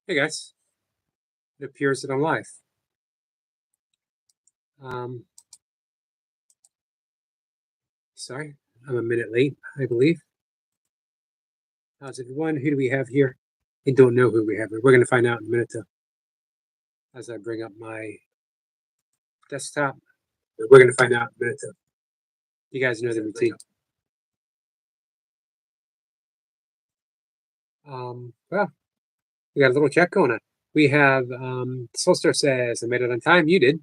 Hey guys, it appears that I'm live. Um, sorry, I'm a minute late, I believe. How's everyone? Who do we have here? I don't know who we have here. We're going to find out in a minute, though, as I bring up my desktop. We're going to find out in a minute, though. You guys know the routine. Well, we got a little chat going on. We have Soulstar says, I made it on time. You did.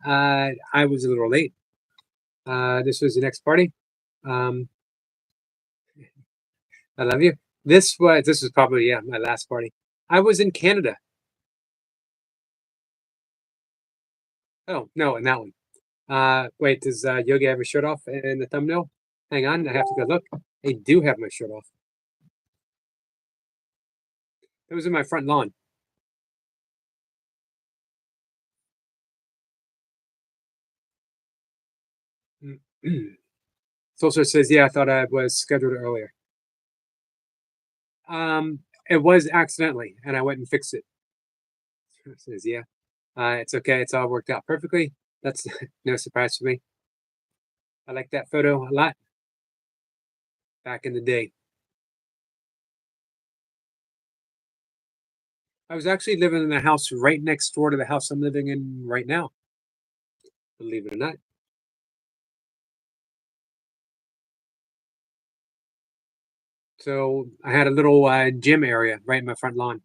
I was a little late. This was the next party. Um, I love you. This was probably my last party. I was in Canada. Oh no, in that one. Wait, does Yogi have his shirt off in the thumbnail? Hang on, I have to go look. I do have my shirt off. It was in my front lawn. Soldier says, "Yeah, I thought I was scheduled earlier. It was accidentally, and I went and fixed it." Says, "Yeah, it's okay. It's all worked out perfectly. That's no surprise for me. I like that photo a lot. Back in the day, I was actually living in the house right next door to the house I'm living in right now. Believe it or not." So I had a little gym area right in my front lawn,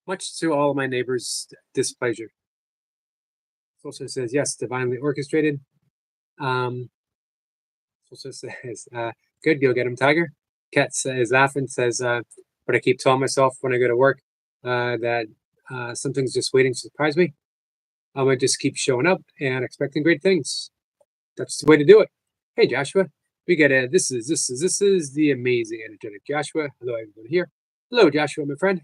much to all of my neighbors' displeasure. Also says, yes, divinely orchestrated. Um, also says, good, go get him, Tiger. Cat is laughing, says, but I keep telling myself when I go to work that something's just waiting to surprise me. I'm going to just keep showing up and expecting great things. That's the way to do it. Hey, Joshua, we get a, this is the amazing, energetic Joshua. Hello, everyone here. Hello, Joshua, my friend.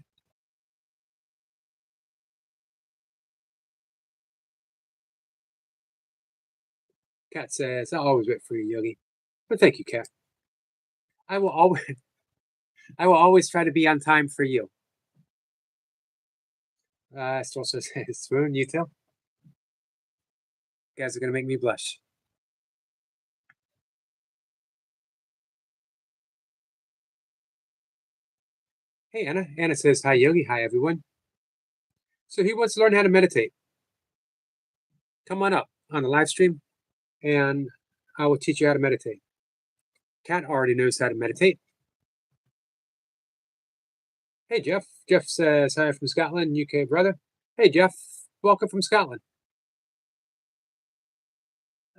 Cat says, I'll always wait for you, Yogi. But thank you, Cat. I will always I will always try to be on time for you. Still says Swoon, you too. You guys are gonna make me blush. Hey Anna. Anna says, hi Yogi, hi everyone. So he wants to learn how to meditate. Come on up on the live stream and I will teach you how to meditate. Cat already knows how to meditate. Hey Jeff. Jeff says hi from Scotland, UK brother. Hey Jeff, welcome from Scotland.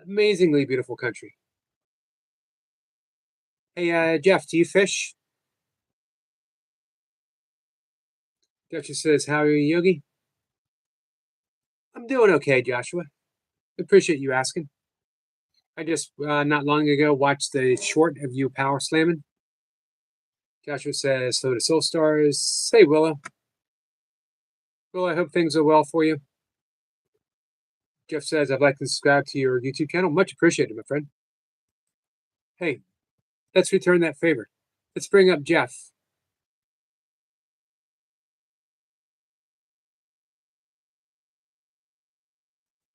Amazingly beautiful country. Hey Jeff, do you fish? Jeff just says, how are you, Yogi? I'm doing okay, Joshua. Appreciate you asking. I just not long ago watched the short of you power slamming. Joshua says, "So to Soul Stars." Say, Willow. Willow, I hope things are well for you. Jeff says, I'd like to subscribe to your YouTube channel. Much appreciated, my friend. Hey, let's return that favor. Let's bring up Jeff.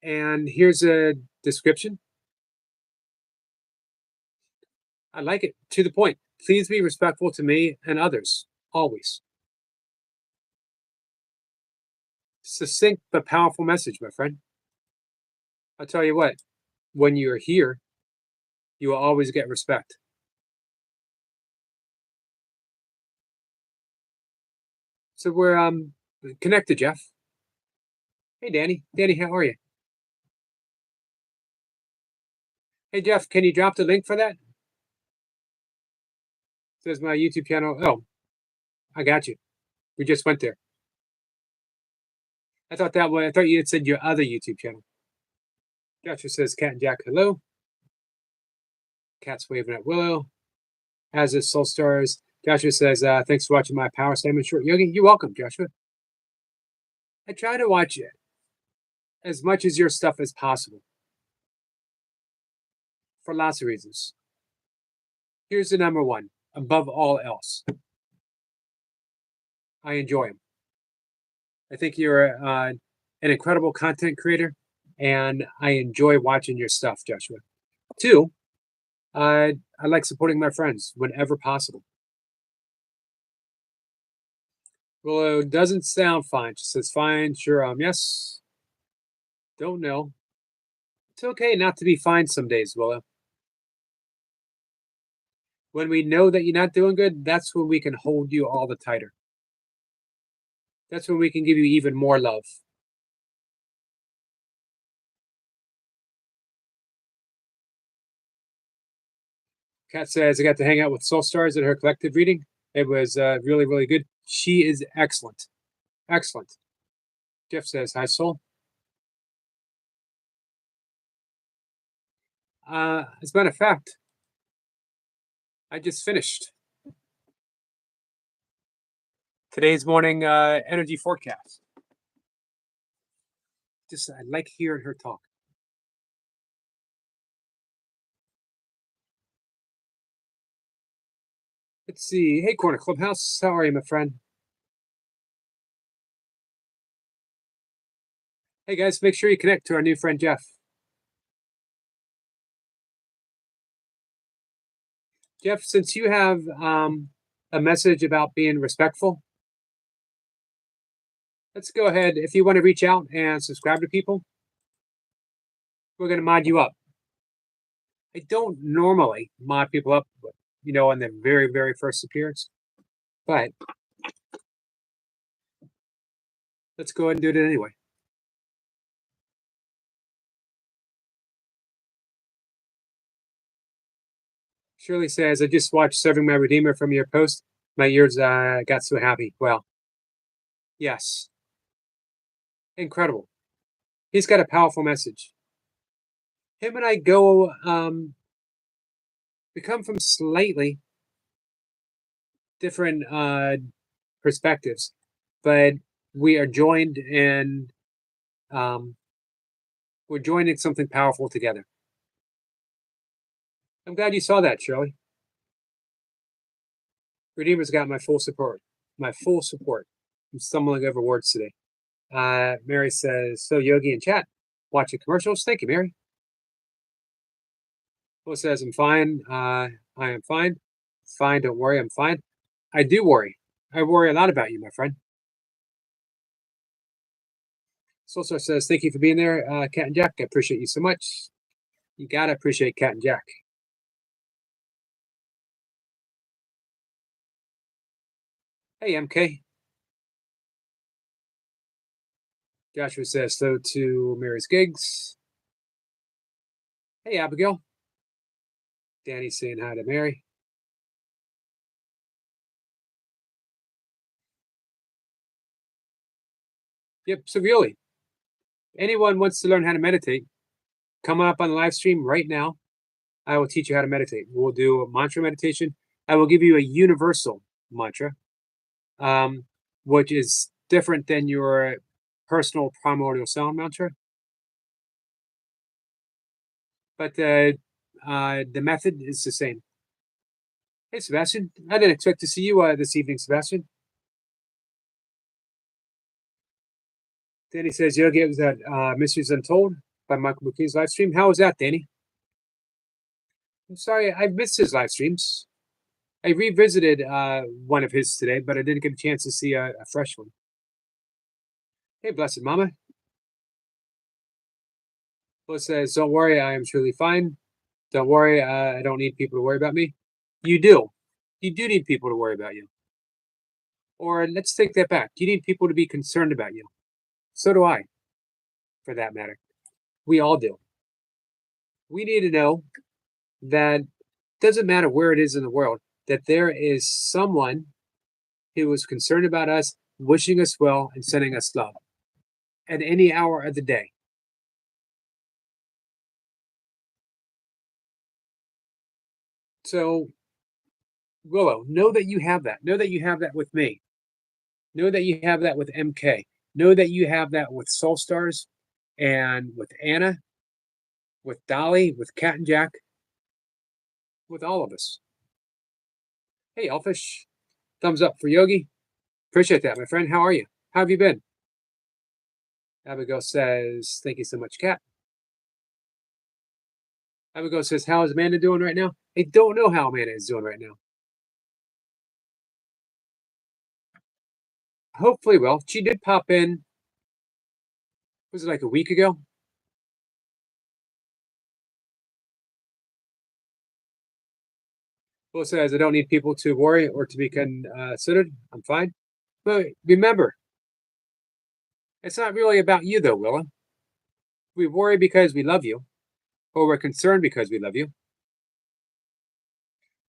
And here's a description. I like it. To the point. Please be respectful to me and others, always. Succinct but powerful message, my friend. I'll tell you what, when you're here, you will always get respect. So we're connected, Jeff. Hey, Danny. Danny, how are you? Hey, Jeff, can you drop the link for that? Says my YouTube channel. Oh, I got you. We just went there. I thought that way. I thought you had said your other YouTube channel. Joshua says, Cat and Jack, hello. Cat's waving at Willow. As is Soul Stars. Joshua says, thanks for watching my Power Slam and Short Yogi. You're welcome, Joshua. I try to watch it as much as your stuff as possible for lots of reasons. Here's the number one, above all else. I enjoy them. I think you're an incredible content creator, and I enjoy watching your stuff, Joshua. Two, I like supporting my friends whenever possible. Well, it doesn't sound fine. She says, fine, sure, yes. Don't know. It's okay not to be fine some days, Willow. When we know that you're not doing good, that's when we can hold you all the tighter. That's when we can give you even more love. Kat says, I got to hang out with Soul Stars at her collective reading. It was really, really good. She is excellent. Excellent. Jeff says, hi, Soul. As a matter of fact, I just finished today's morning energy forecast. I like hearing her talk. Let's see. Hey, Corner Clubhouse. How are you, my friend? Hey, guys, make sure you connect to our new friend, Jeff. Jeff, since you have a message about being respectful, let's go ahead. If you want to reach out and subscribe to people, we're going to mod you up. I don't normally mod people up, on their very, very first appearance, but let's go ahead and do it anyway. Shirley says, I just watched Serving My Redeemer from your post. My ears got so happy. Well, yes. Incredible. He's got a powerful message. Him and I we come from slightly different perspectives, but we are joined and we're joining something powerful together. I'm glad you saw that, Shirley. Redeemer's got my full support. My full support. I'm stumbling over words today. Mary says, so Yogi in chat, watching commercials. Thank you, Mary. Will says, I'm fine. I am fine. Fine, don't worry, I'm fine. I do worry. I worry a lot about you, my friend. Soulstar says, thank you for being there, Cat and Jack. I appreciate you so much. You gotta appreciate Cat and Jack. Hey, MK. Joshua says, so to Mary's gigs. Hey, Abigail. Danny's saying hi to Mary. Yep, so really, anyone wants to learn how to meditate, come up on the live stream right now. I will teach you how to meditate. We'll do a mantra meditation. I will give you a universal mantra, which is different than your personal primordial sound mantra. But the method is the same. Hey, Sebastian. I didn't expect to see you this evening, Sebastian. Danny says, Yogi, was that Mysteries Untold by Michael McKean's live stream. How was that, Danny? I'm sorry, I missed his live streams. I revisited one of his today, but I didn't get a chance to see a fresh one. Hey, Blessed Mama. Bliss says, don't worry, I am truly fine. Don't worry, I don't need people to worry about me. You do. You do need people to worry about you. Or let's take that back. You need people to be concerned about you. So do I, for that matter. We all do. We need to know that doesn't matter where it is in the world, that there is someone who is concerned about us, wishing us well, and sending us love at any hour of the day. So, Willow, know that you have that. Know that you have that with me. Know that you have that with MK. Know that you have that with Soul Stars and with Anna, with Dolly, with Cat and Jack, with all of us. Hey, Elfish. Thumbs up for Yogi. Appreciate that, my friend. How are you? How have you been? Abigail says, thank you so much, Kat. Abigail says, how is Amanda doing right now? I don't know how Amanda is doing right now. Hopefully well. She did pop in, was it like a week ago? Will says, I don't need people to worry or to be considered. I'm fine. But remember, it's not really about you, though, Willa. We worry because we love you, or we're concerned because we love you.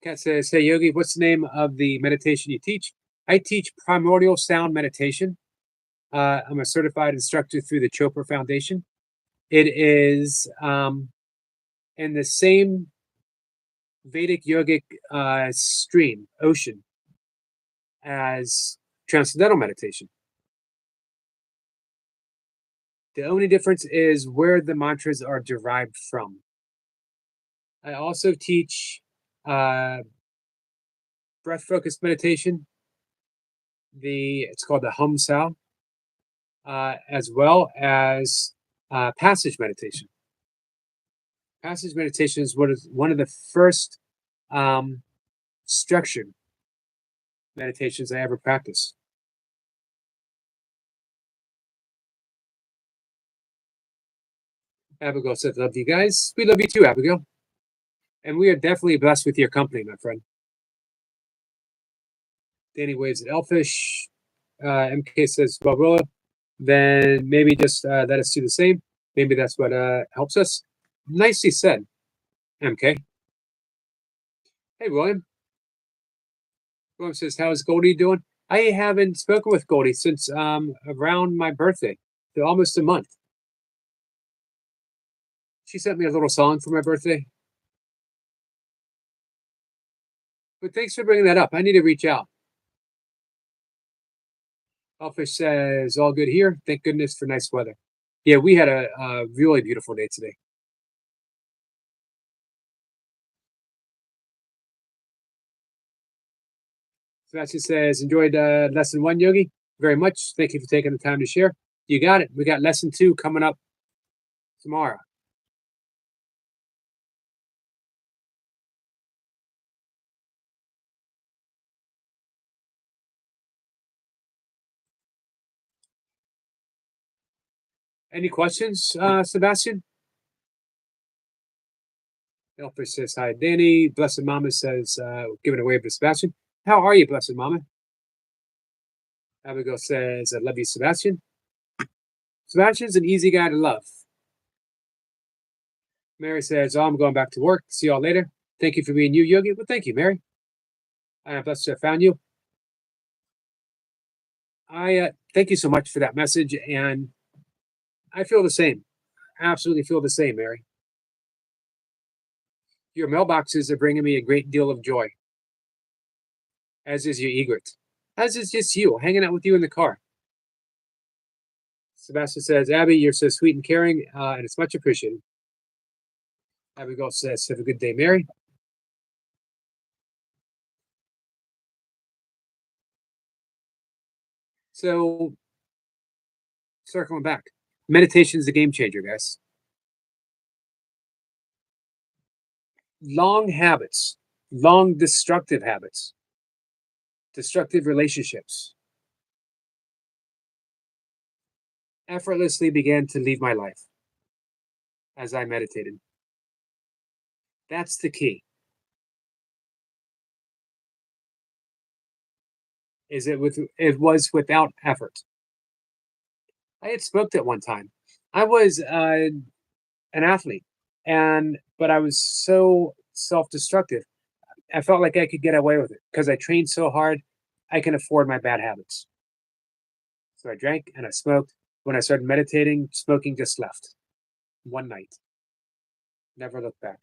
Kat says, hey, Yogi, what's the name of the meditation you teach? I teach primordial sound meditation. I'm a certified instructor through the Chopra Foundation. It is in the same Vedic yogic stream, ocean, as transcendental meditation. The only difference is where the mantras are derived from. I also teach breath focused meditation. It's called the Hum Sao, as well as passage meditation. Passage meditation is one of the first structured meditations I ever practiced. Abigail said, love you guys. We love you too, Abigail. And we are definitely blessed with your company, my friend. Danny waves at Elfish. MK says, well, Willa, then maybe just let us do the same. Maybe that's what helps us. Nicely said, MK. Hey, William. William says, how's Goldie doing? I haven't spoken with Goldie since around my birthday, so almost a month. She sent me a little song for my birthday. But thanks for bringing that up. I need to reach out. Elfish says, all good here. Thank goodness for nice weather. Yeah, we had a really beautiful day today. Sebastian says, enjoyed lesson 1, Yogi. Very much. Thank you for taking the time to share. You got it. We got lesson 2 coming up tomorrow. Any questions, Sebastian? Elfish says, hi, Danny. Blessed Mama says, giving a wave to Sebastian. How are you, Blessed Mama? Abigail says, I love you, Sebastian. Sebastian's an easy guy to love. Mary says, oh, I'm going back to work. See y'all later. Thank you for being you, Yogi. Well, thank you, Mary. I am blessed to have found you. I thank you so much for that message, and I feel the same. Absolutely feel the same, Mary. Your mailboxes are bringing me a great deal of joy, as is your egret, as is just you, hanging out with you in the car. Sebastian says, Abby, you're so sweet and caring, and it's much appreciated. Abigail says, have a good day, Mary. So, circling back, meditation is a game changer, guys. Long habits, long destructive habits, destructive relationships effortlessly began to leave my life as I meditated. That's the key. It was without effort. I had smoked at one time. I was an athlete, but I was so self-destructive. I felt like I could get away with it because I trained so hard. I can afford my bad habits. So I drank and I smoked. When I started meditating, smoking just left. One night. Never looked back.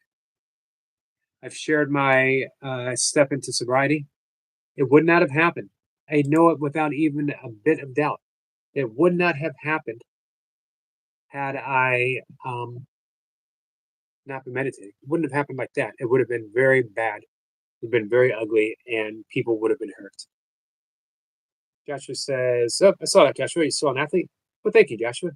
I've shared my step into sobriety. It would not have happened. I know it without even a bit of doubt. It would not have happened had I not been meditating. It wouldn't have happened like that. It would have been very bad. It would have been very ugly, and people would have been hurt. Joshua says, "Oh, I saw that, Joshua. You saw an athlete. Well, thank you, Joshua."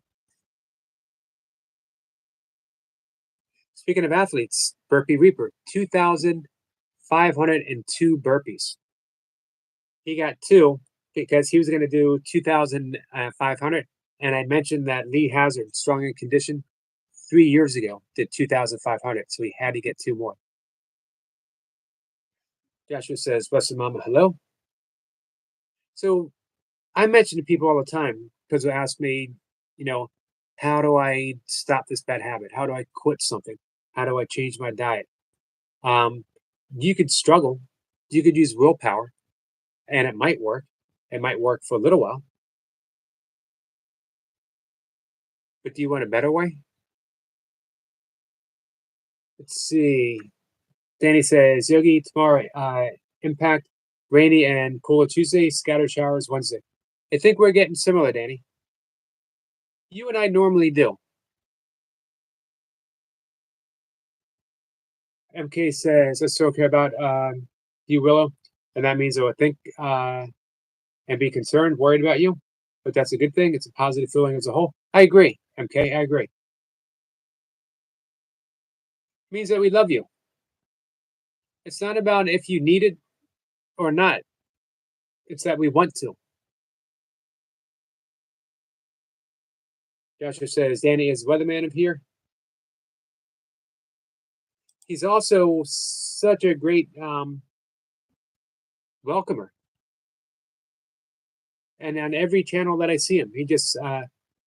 Speaking of athletes, Burpee Reaper, 2,502 burpees. He got two because he was going to do 2,500. And I mentioned that Lee Hazard, strong and conditioned, 3 years ago did 2,500. So he had to get two more. Joshua says, "Blessed Mama, hello." So I mention to people all the time because they ask me, you know, how do I stop this bad habit? How do I quit something? How do I change my diet? Um, you could struggle. You could use willpower, and it might work. It might work for a little while. But do you want a better way? Let's see. Danny says, Yogi, tomorrow, impact, rainy and cooler Tuesday, scattered showers Wednesday. I think we're getting similar, Danny. You and I normally do. MK says, let's talk about you, Willow. And that means I would think and be concerned, worried about you. But that's a good thing. It's a positive feeling as a whole. I agree, MK. I agree. It means that we love you. It's not about if you need it or not. It's that we want to. Joshua says, Danny is weatherman of here. He's also such a great welcomer. And on every channel that I see him, he just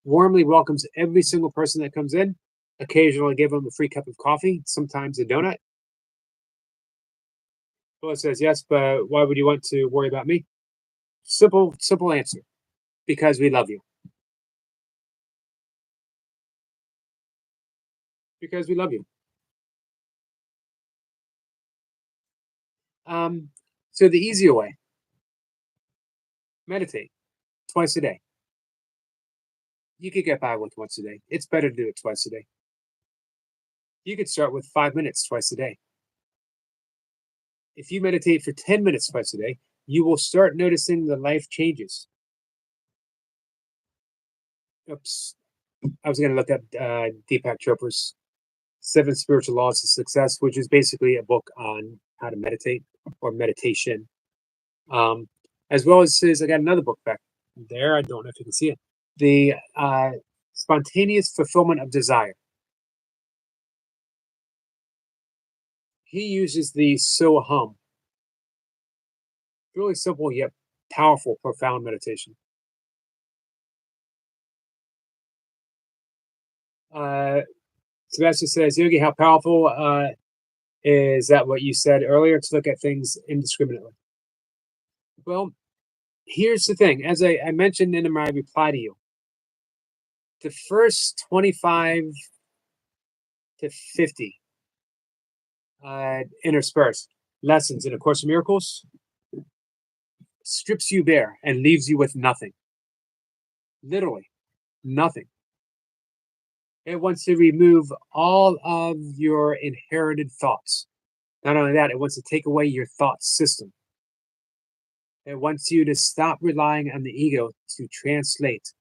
warmly welcomes every single person that comes in. Occasionally give them a free cup of coffee, sometimes a donut. Phyllis says, yes, but why would you want to worry about me? Simple answer. Because we love you. Because we love you. So the easier way, meditate twice a day. You could get by with once a day. It's better to do it twice a day. You could start with 5 minutes twice a day. If you meditate for 10 minutes twice a day, you will start noticing the life changes. Oops. I was going to look up Deepak Chopra's 7 Spiritual Laws of Success, which is basically a book on how to meditate or meditation. As well as I got another book back there. I don't know if you can see it. The Spontaneous Fulfillment of Desire. He uses the So Hum. Really simple yet powerful, profound meditation. Sebastian says, Yogi, how powerful is that what you said earlier to look at things indiscriminately? Well, here's the thing. As I mentioned in my reply to you, the first 25 to 50 interspersed lessons in A Course in Miracles strips you bare and leaves you with nothing. Literally, nothing. It wants to remove all of your inherited thoughts. Not only that, it wants to take away your thought system. It wants you to stop relying on the ego to translate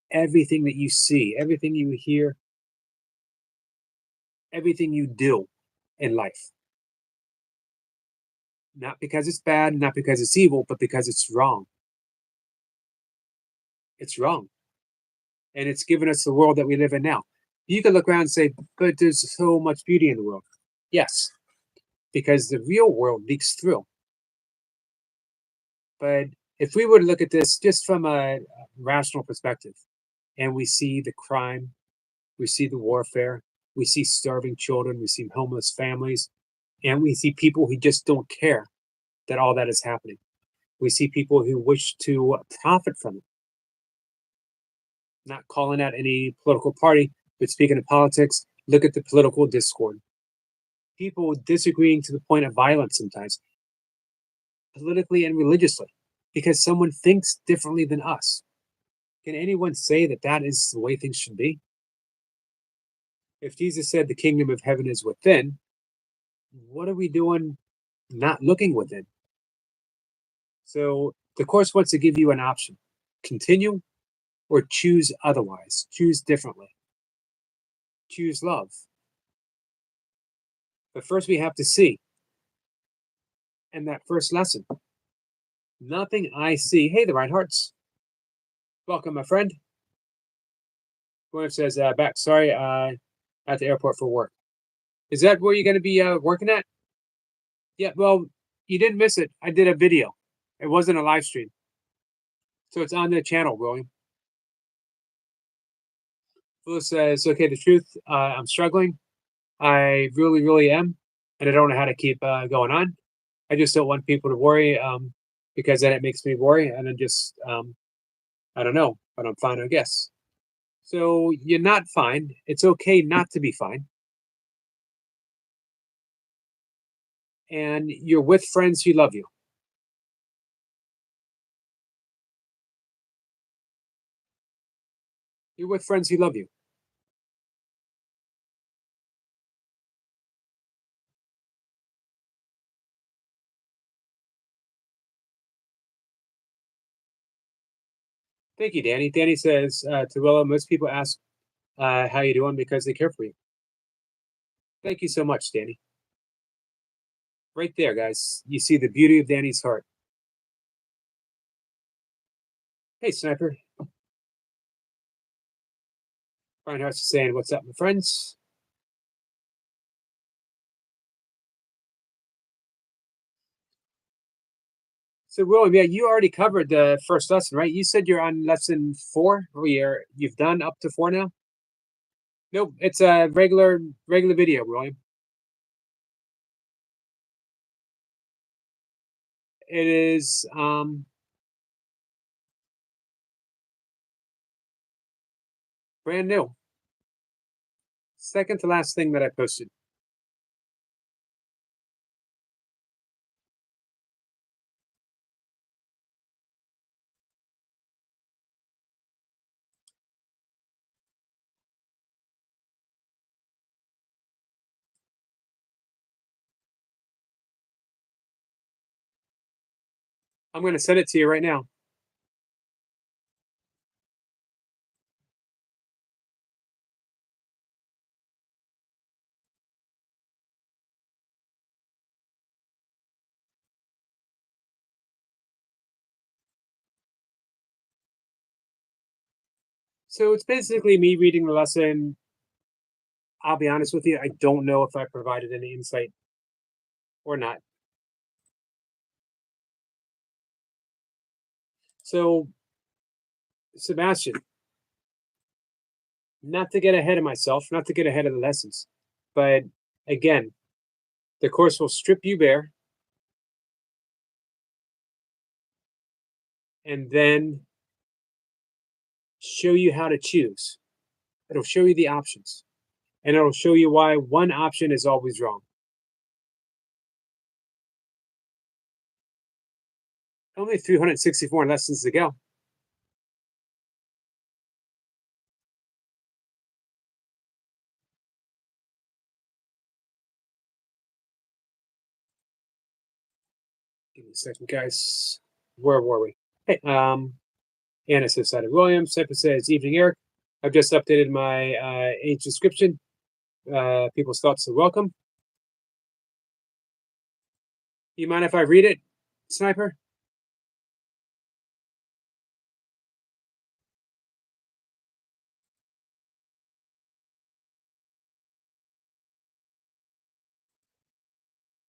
everything that you see, everything you hear, everything you do in life. Not because it's bad, not because it's evil, but because it's wrong. It's wrong. And it's given us the world that we live in now. You can look around and say, but there's so much beauty in the world. Yes, because the real world leaks through. But if we were to look at this just from a rational perspective, and we see the crime, we see the warfare, we see starving children, we see homeless families, and we see people who just don't care that all that is happening. We see people who wish to profit from it. Not calling out any political party, but speaking of politics, look at the political discord. People disagreeing to the point of violence sometimes, politically and religiously, because someone thinks differently than us. Can anyone say that that is the way things should be? If Jesus said the kingdom of heaven is within, what are we doing not looking within? So The Course wants to give you an option: continue or choose otherwise, choose differently, choose love. But first, we have to see. And that first lesson: nothing I see. Hey, the Reinhardts. Welcome, my friend. William says, back. Sorry, at the airport for work. Is that where you're going to be working at? Yeah, well, you didn't miss it. I did a video. It wasn't a live stream. So it's on the channel, William. Phyllis says, okay, the truth, I'm struggling. I really, really am. And I don't know how to keep going on. I just don't want people to worry because then it makes me worry. And then just, I don't know, but I'm fine, I guess. So you're not fine. It's okay not to be fine. And you're with friends who love you. You're with friends who love you. Thank you, Danny. Danny says to Willow, most people ask how you doing because they care for you. Thank you so much, Danny. Right there, guys. You see the beauty of Danny's heart. Hey, Sniper. Brian Hart's saying, what's up, my friends? So, William, yeah, you already covered the first lesson, right? You said you're on lesson 4, or you've done up to 4 now? Nope, it's a regular video, William. It is brand new. Second to last thing that I posted. I'm going to send it to you right now. So it's basically me reading the lesson. I'll be honest with you, I don't know if I provided any insight or not. So, Sebastian, not to get ahead of myself, not to get ahead of the lessons, but again, the Course will strip you bare and then show you how to choose. It'll show you the options, and it'll show you why one option is always wrong. Only 364 lessons to go. Give me a second, guys. Where were we? Hey, Anna says, Side Williams. Cypher says, evening, Eric. I've just updated my age description. People's thoughts are welcome. You mind if I read it, Sniper?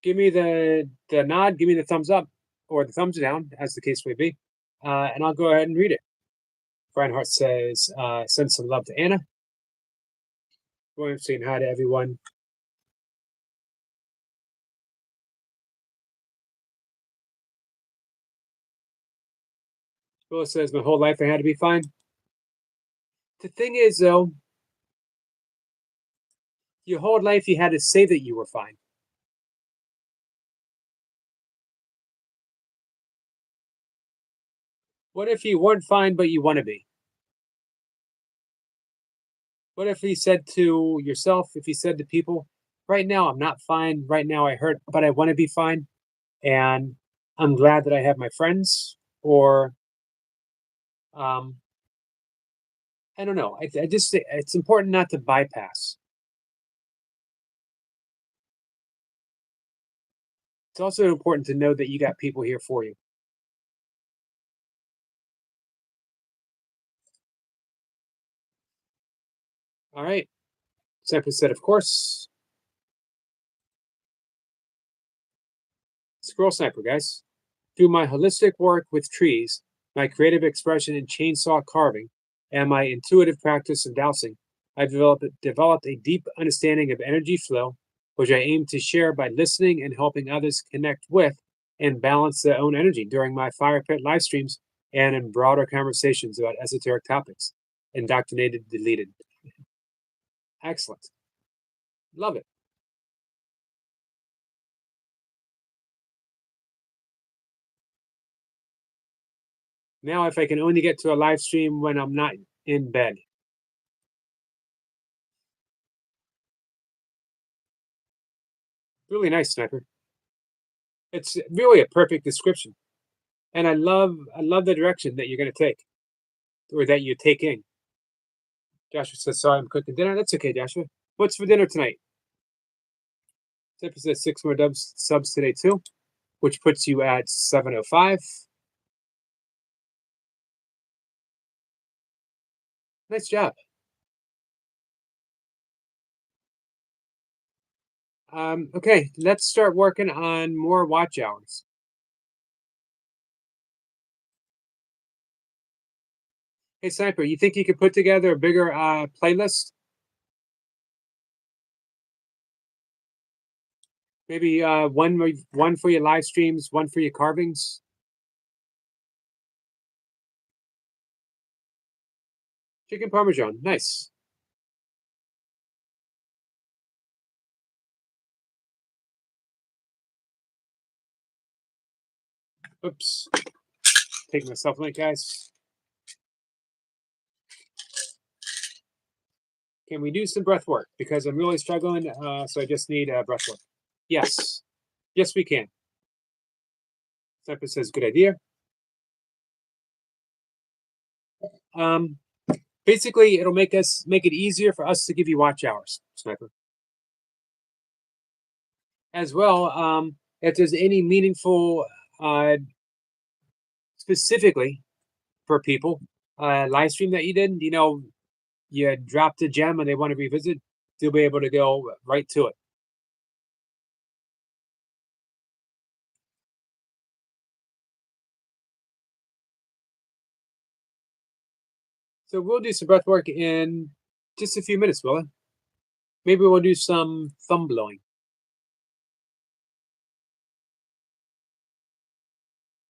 Give me the nod, give me the thumbs up, or the thumbs down, as the case may be, and I'll go ahead and read it. Reinhardt says, send some love to Anna. William saying hi to everyone. Will says, my whole life I had to be fine. The thing is, though, your whole life you had to say that you were fine. What if you weren't fine, but you want to be? What if you said to yourself, if you said to people, right now I'm not fine, right now I hurt, but I want to be fine, and I'm glad that I have my friends, or um, I don't know. I just it's important not to bypass. It's also important to know that you got people here for you. All right. Sniper said, of course. Squirrel Sniper, guys. Through my holistic work with trees, my creative expression in chainsaw carving, and my intuitive practice of dowsing, I've developed a deep understanding of energy flow, which I aim to share by listening and helping others connect with and balance their own energy during my fire pit live streams and in broader conversations about esoteric topics. Indoctrinated, deleted. Excellent. Love it. Now, if I can only get to a live stream when I'm not in bed. Really nice, Sniper. It's really a perfect description. And I love the direction that you're going to take, or that you're taking. Joshua says, "Sorry, I'm cooking dinner." That's okay, Joshua. What's for dinner tonight? Tipper says 6 more subs today too, which puts you at 705. Nice job. Okay, let's start working on more watch hours. Hey, Sniper, you think you could put together a bigger playlist? Maybe one for your live streams, one for your carvings. Chicken parmesan, nice. Oops, take my supplement, guys. Can we do some breath work? Because I'm really struggling, so I just need breath work. Yes, yes, we can. Sniper says, good idea. Um, Basically, it'll make it easier for us to give you watch hours, Sniper. As well, if there's any meaningful, uh, specifically for people, live stream that you did, you dropped a gem and they want to revisit, you'll be able to go right to it. So we'll do some breath work in just a few minutes, Willa. Maybe we'll do some thumb blowing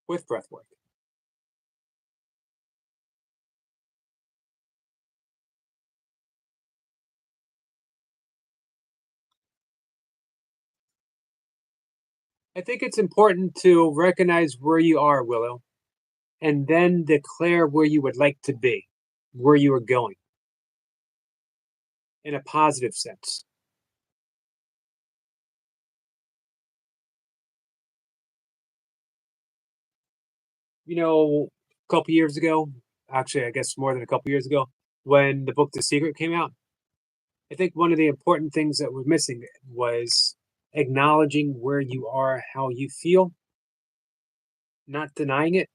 with breath work. I think it's important to recognize where you are, Willow, and then declare where you would like to be, where you are going in a positive sense. A couple years ago, actually, I guess more than a couple years ago, when the book The Secret came out, I think one of the important things that was missing was acknowledging where you are, how you feel, not denying it.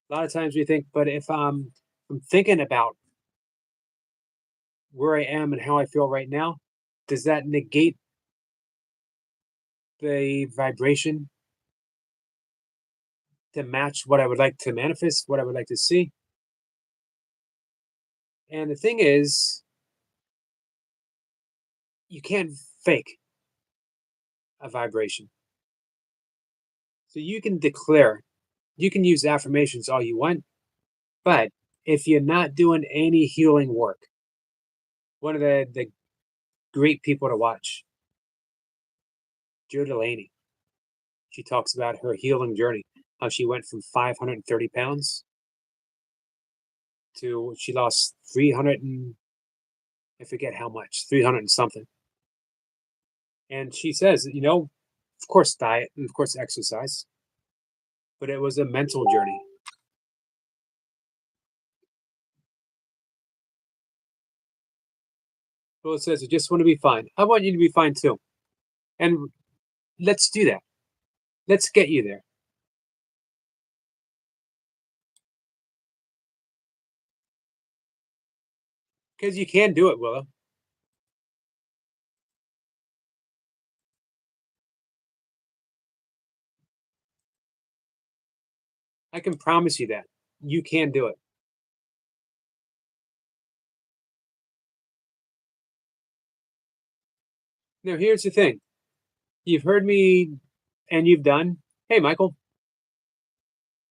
A lot of times we think, but if I'm thinking about where I am and how I feel right now, does that negate the vibration to match what I would like to manifest, what I would like to see? And the thing is, you can't fake a vibration. So you can declare, you can use affirmations all you want, but if you're not doing any healing work, one of the great people to watch, Joe Delaney, she talks about her healing journey, how she went from 530 pounds to she lost 300 and I forget how much, 300 and something. And she says, of course, diet and of course, exercise. but it was a mental journey. Well, it says, I just want to be fine. I want you to be fine too. And let's do that. Let's get you there. Because you can do it, Willow. I can promise you that. You can do it. Now, here's the thing. You've heard me and you've done. Hey, Michael,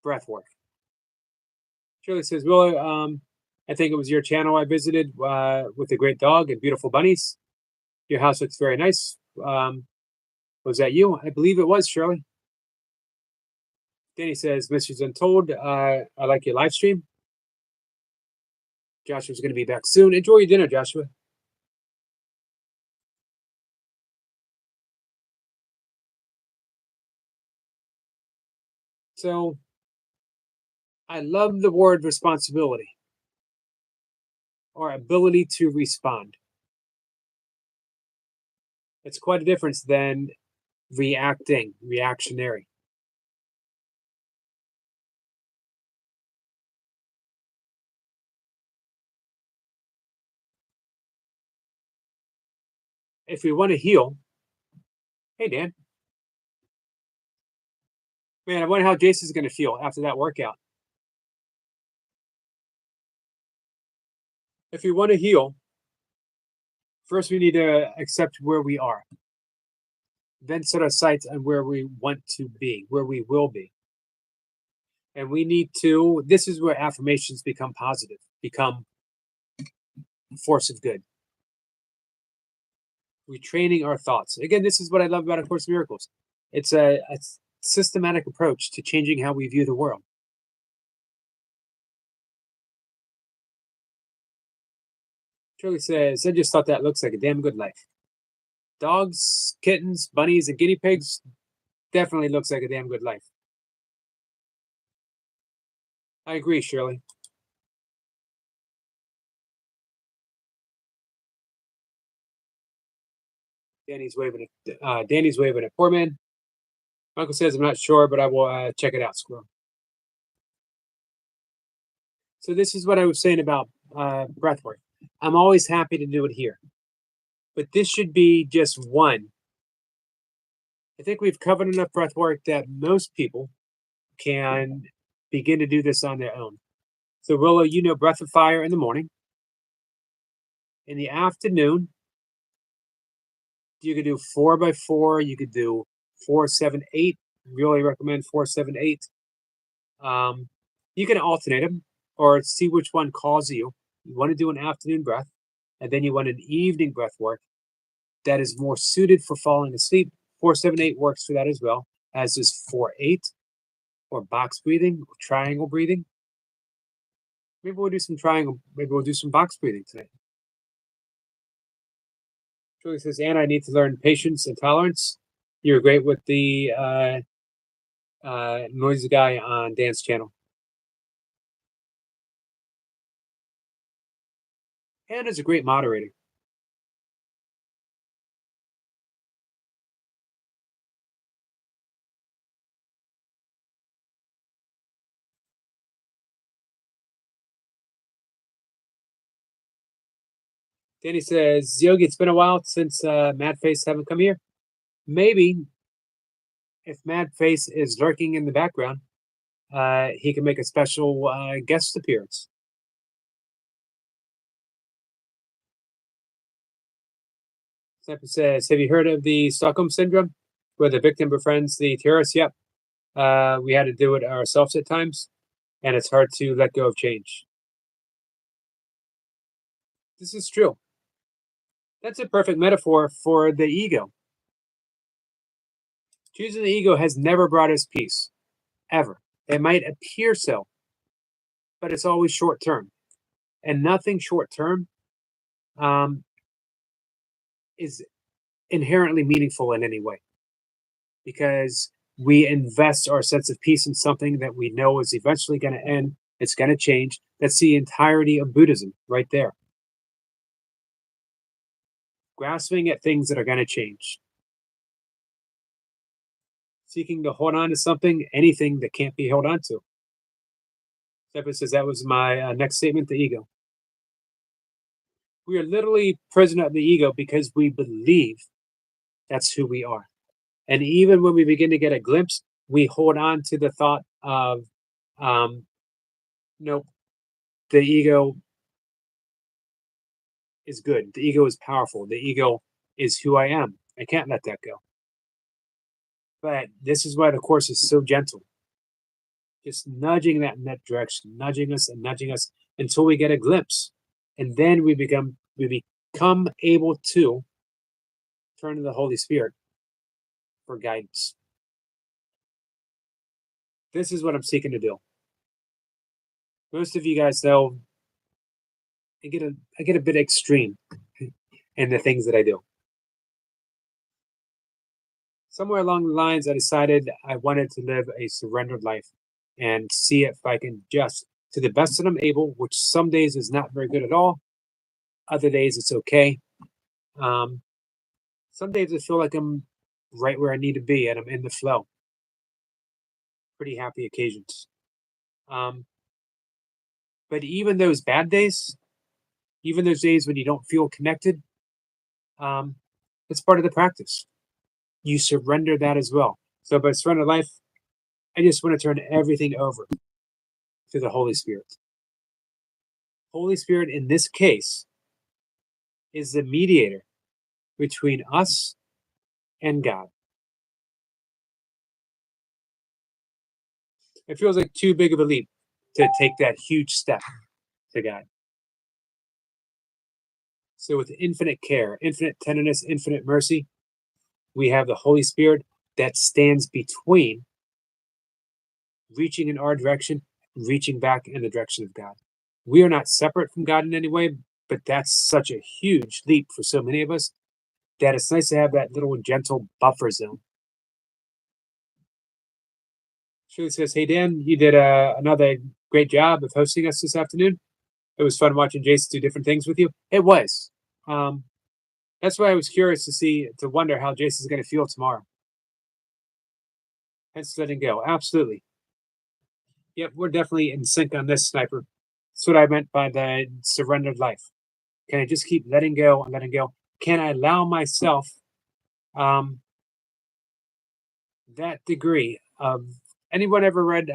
breath work. Shirley says, Willow, I think it was your channel I visited with a great dog and beautiful bunnies. Your house looks very nice. Was that you? I believe it was, Shirley. Danny says, Mrs. Untold, I like your live stream. Joshua's going to be back soon. Enjoy your dinner, Joshua. So I love the word responsibility or ability to respond. It's quite a difference than reacting, reactionary. If we want to heal, hey, Dan, man, I wonder how Jason's going to feel after that workout. If we want to heal, first we need to accept where we are, then set our sights on where we want to be, where we will be. And we need to, this is where affirmations become positive, become a force of good. Retraining our thoughts. Again, this is what I love about A Course in Miracles. It's a systematic approach to changing how we view the world. Shirley says, I just thought that looks like a damn good life. Dogs, kittens, bunnies, and guinea pigs definitely looks like a damn good life. I agree, Shirley. Danny's waving at poor man. Uncle says, I'm not sure, but I will check it out, Squirrel. So this is what I was saying about breath work. I'm always happy to do it here. But this should be just one. I think we've covered enough breath work that most people can begin to do this on their own. So Willow, you know breath of fire in the morning. In the afternoon, you could do 4x4. You could do 4-7-8. Really recommend 4-7-8. You can alternate them or see which one calls you. You want to do an afternoon breath, and then you want an evening breath work that is more suited for falling asleep. 4-7-8 works for that as well, as is 4-8 or box breathing or triangle breathing. Maybe we'll do some triangle. Maybe we'll do some box breathing tonight. Julie says, Anna, I need to learn patience and tolerance. You're great with the noisy guy on Dan's channel. Anna's a great moderator. Danny says, Yogi, it's been a while since Mad Face haven't come here. Maybe if Mad Face is lurking in the background, he can make a special guest appearance. Snapper says, have you heard of the Stockholm Syndrome, where the victim befriends the terrorist? Yep. We had to do it ourselves at times, and it's hard to let go of change. This is true. That's a perfect metaphor for the ego. Choosing the ego has never brought us peace, ever. It might appear so, but it's always short term. And nothing short term is inherently meaningful in any way. Because We invest our sense of peace in something that we know is eventually going to end. It's going to change. That's the entirety of Buddhism right there. Grasping at things that are going to change. Seeking to hold on to something, anything that can't be held on to. Sepa says that was my next statement, the ego. We are literally prisoner of the ego because we believe that's who we are. And even when we begin to get a glimpse, we hold on to the thought of, nope, the ego is good. The ego is powerful. The ego is who I am. I can't let that go. But this is why the Course is so gentle. Just nudging that in that direction, nudging us and nudging us until we get a glimpse. And then we become able to turn to the Holy Spirit for guidance. This is what I'm seeking to do. Most of you guys know I get a bit extreme in the things that I do. Somewhere along the lines, I decided I wanted to live a surrendered life and see if I can just, to the best that I'm able, which some days is not very good at all. Other days it's okay. Some days I feel like I'm right where I need to be and I'm in the flow. Pretty happy occasions. But even those bad days, even those days when you don't feel connected, it's part of the practice. You surrender that as well. So by surrender life, I just want to turn everything over to the Holy Spirit. Holy Spirit, in this case, is the mediator between us and God. It feels like too big of a leap to take that huge step to God. So with infinite care, infinite tenderness, infinite mercy, we have the Holy Spirit that stands between reaching in our direction, reaching back in the direction of God. We are not separate from God in any way, but that's such a huge leap for so many of us that it's nice to have that little gentle buffer zone. Shirley says, "Hey Dan, you did another great job of hosting us this afternoon. It was fun watching Jason do different things with you." It was. That's why I was curious to wonder how Jason's going to feel tomorrow. Hence letting go. Absolutely. Yep, we're definitely in sync on this, Sniper. That's what I meant by the surrendered life. Can I just keep letting go and letting go? Can I allow myself that degree of anyone ever read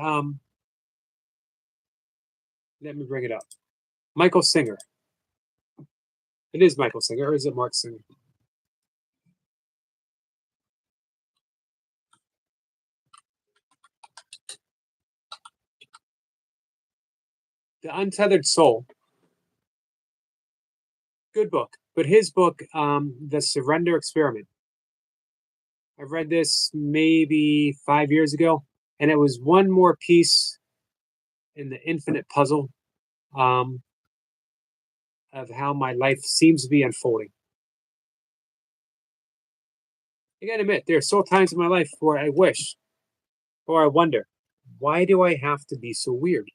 let me bring it up. Michael Singer. It is Michael Singer, or is it Mark Singer? The Untethered Soul. Good book. But his book, The Surrender Experiment. I read this maybe 5 years ago, and it was one more piece in the infinite puzzle of how my life seems to be unfolding. I gotta admit, there are still times in my life where I wish, or I wonder, why do I have to be so weird?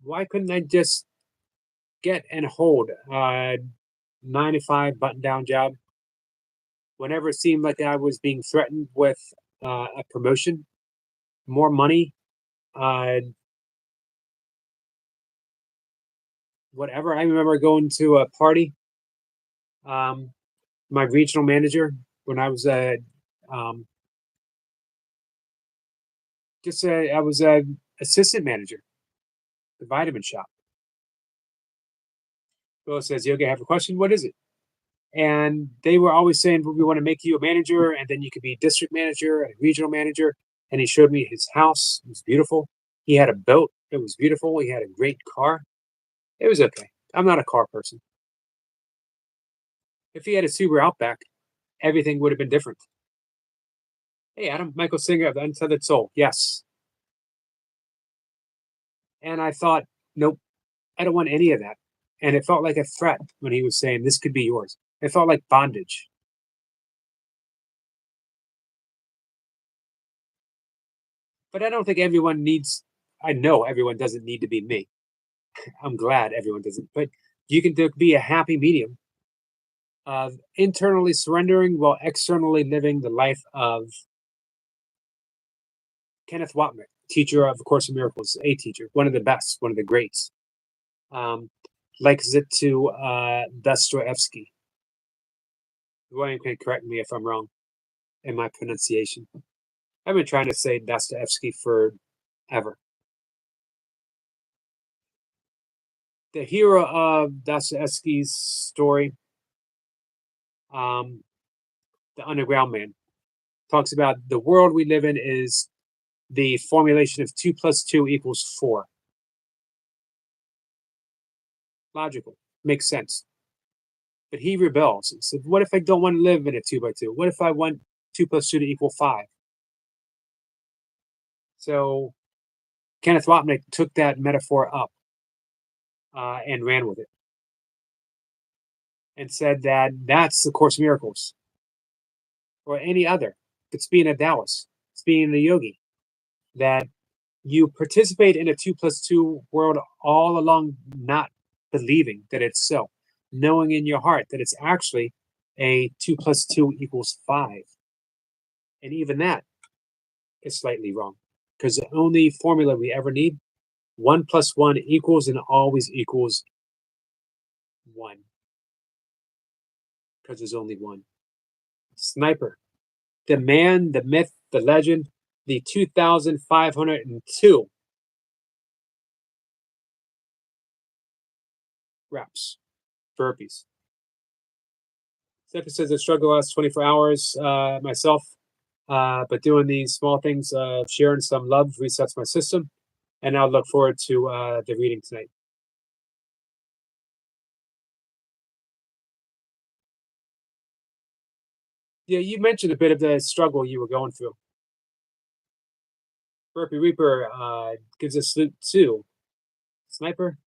Why couldn't I just get and hold a 9 to 5 button down job? Whenever it seemed like I was being threatened with a promotion, more money, uh, whatever. I remember going to a party. My regional manager, when I was I was a assistant manager, the vitamin shop. Bill says, "Yoga, I have a question. What is it?" And they were always saying, well, "We want to make you a manager, and then you could be district manager and regional manager." And he showed me his house. It was beautiful. He had a boat. It was beautiful. He had a great car. It was okay. I'm not a car person. If he had a Subaru Outback, everything would have been different. Hey, Adam, Michael Singer of the Untethered Soul. Yes. And I thought, nope, I don't want any of that. And it felt like a threat when he was saying, this could be yours. It felt like bondage. But I don't think everyone needs. I know everyone doesn't need to be me. I'm glad everyone doesn't. But you can be a happy medium of internally surrendering while externally living the life of Kenneth Wapnick, teacher of A Course in Miracles, a teacher, one of the best, one of the greats. Likes it to Dostoevsky. William can correct me if I'm wrong in my pronunciation. I've been trying to say Dostoevsky forever. The hero of Dostoevsky's story, the Underground Man, talks about the world we live in is the formulation of 2 plus 2 equals 4. Logical, makes sense. But he rebels and said, what if I don't want to live in a 2 by 2? What if I want 2 plus 2 to equal 5? So Kenneth Wapnick took that metaphor up and ran with it and said that that's the Course in Miracles or any other. It's being a Taoist, it's being a yogi, that you participate in a 2 plus 2 world all along, not believing that it's so, knowing in your heart that it's actually a 2 plus 2 equals 5. And even that is slightly wrong, because the only formula we ever need, 1 plus 1 equals and always equals 1, because there's only one. Sniper, the man, the myth, the legend, the 2,502 reps, burpees. Sniper says I struggle the last 24 hours myself, but doing these small things, sharing some love resets my system, and I'll look forward to the reading tonight. Yeah, you mentioned a bit of the struggle you were going through. Burpee Reaper gives us salute too. Sniper.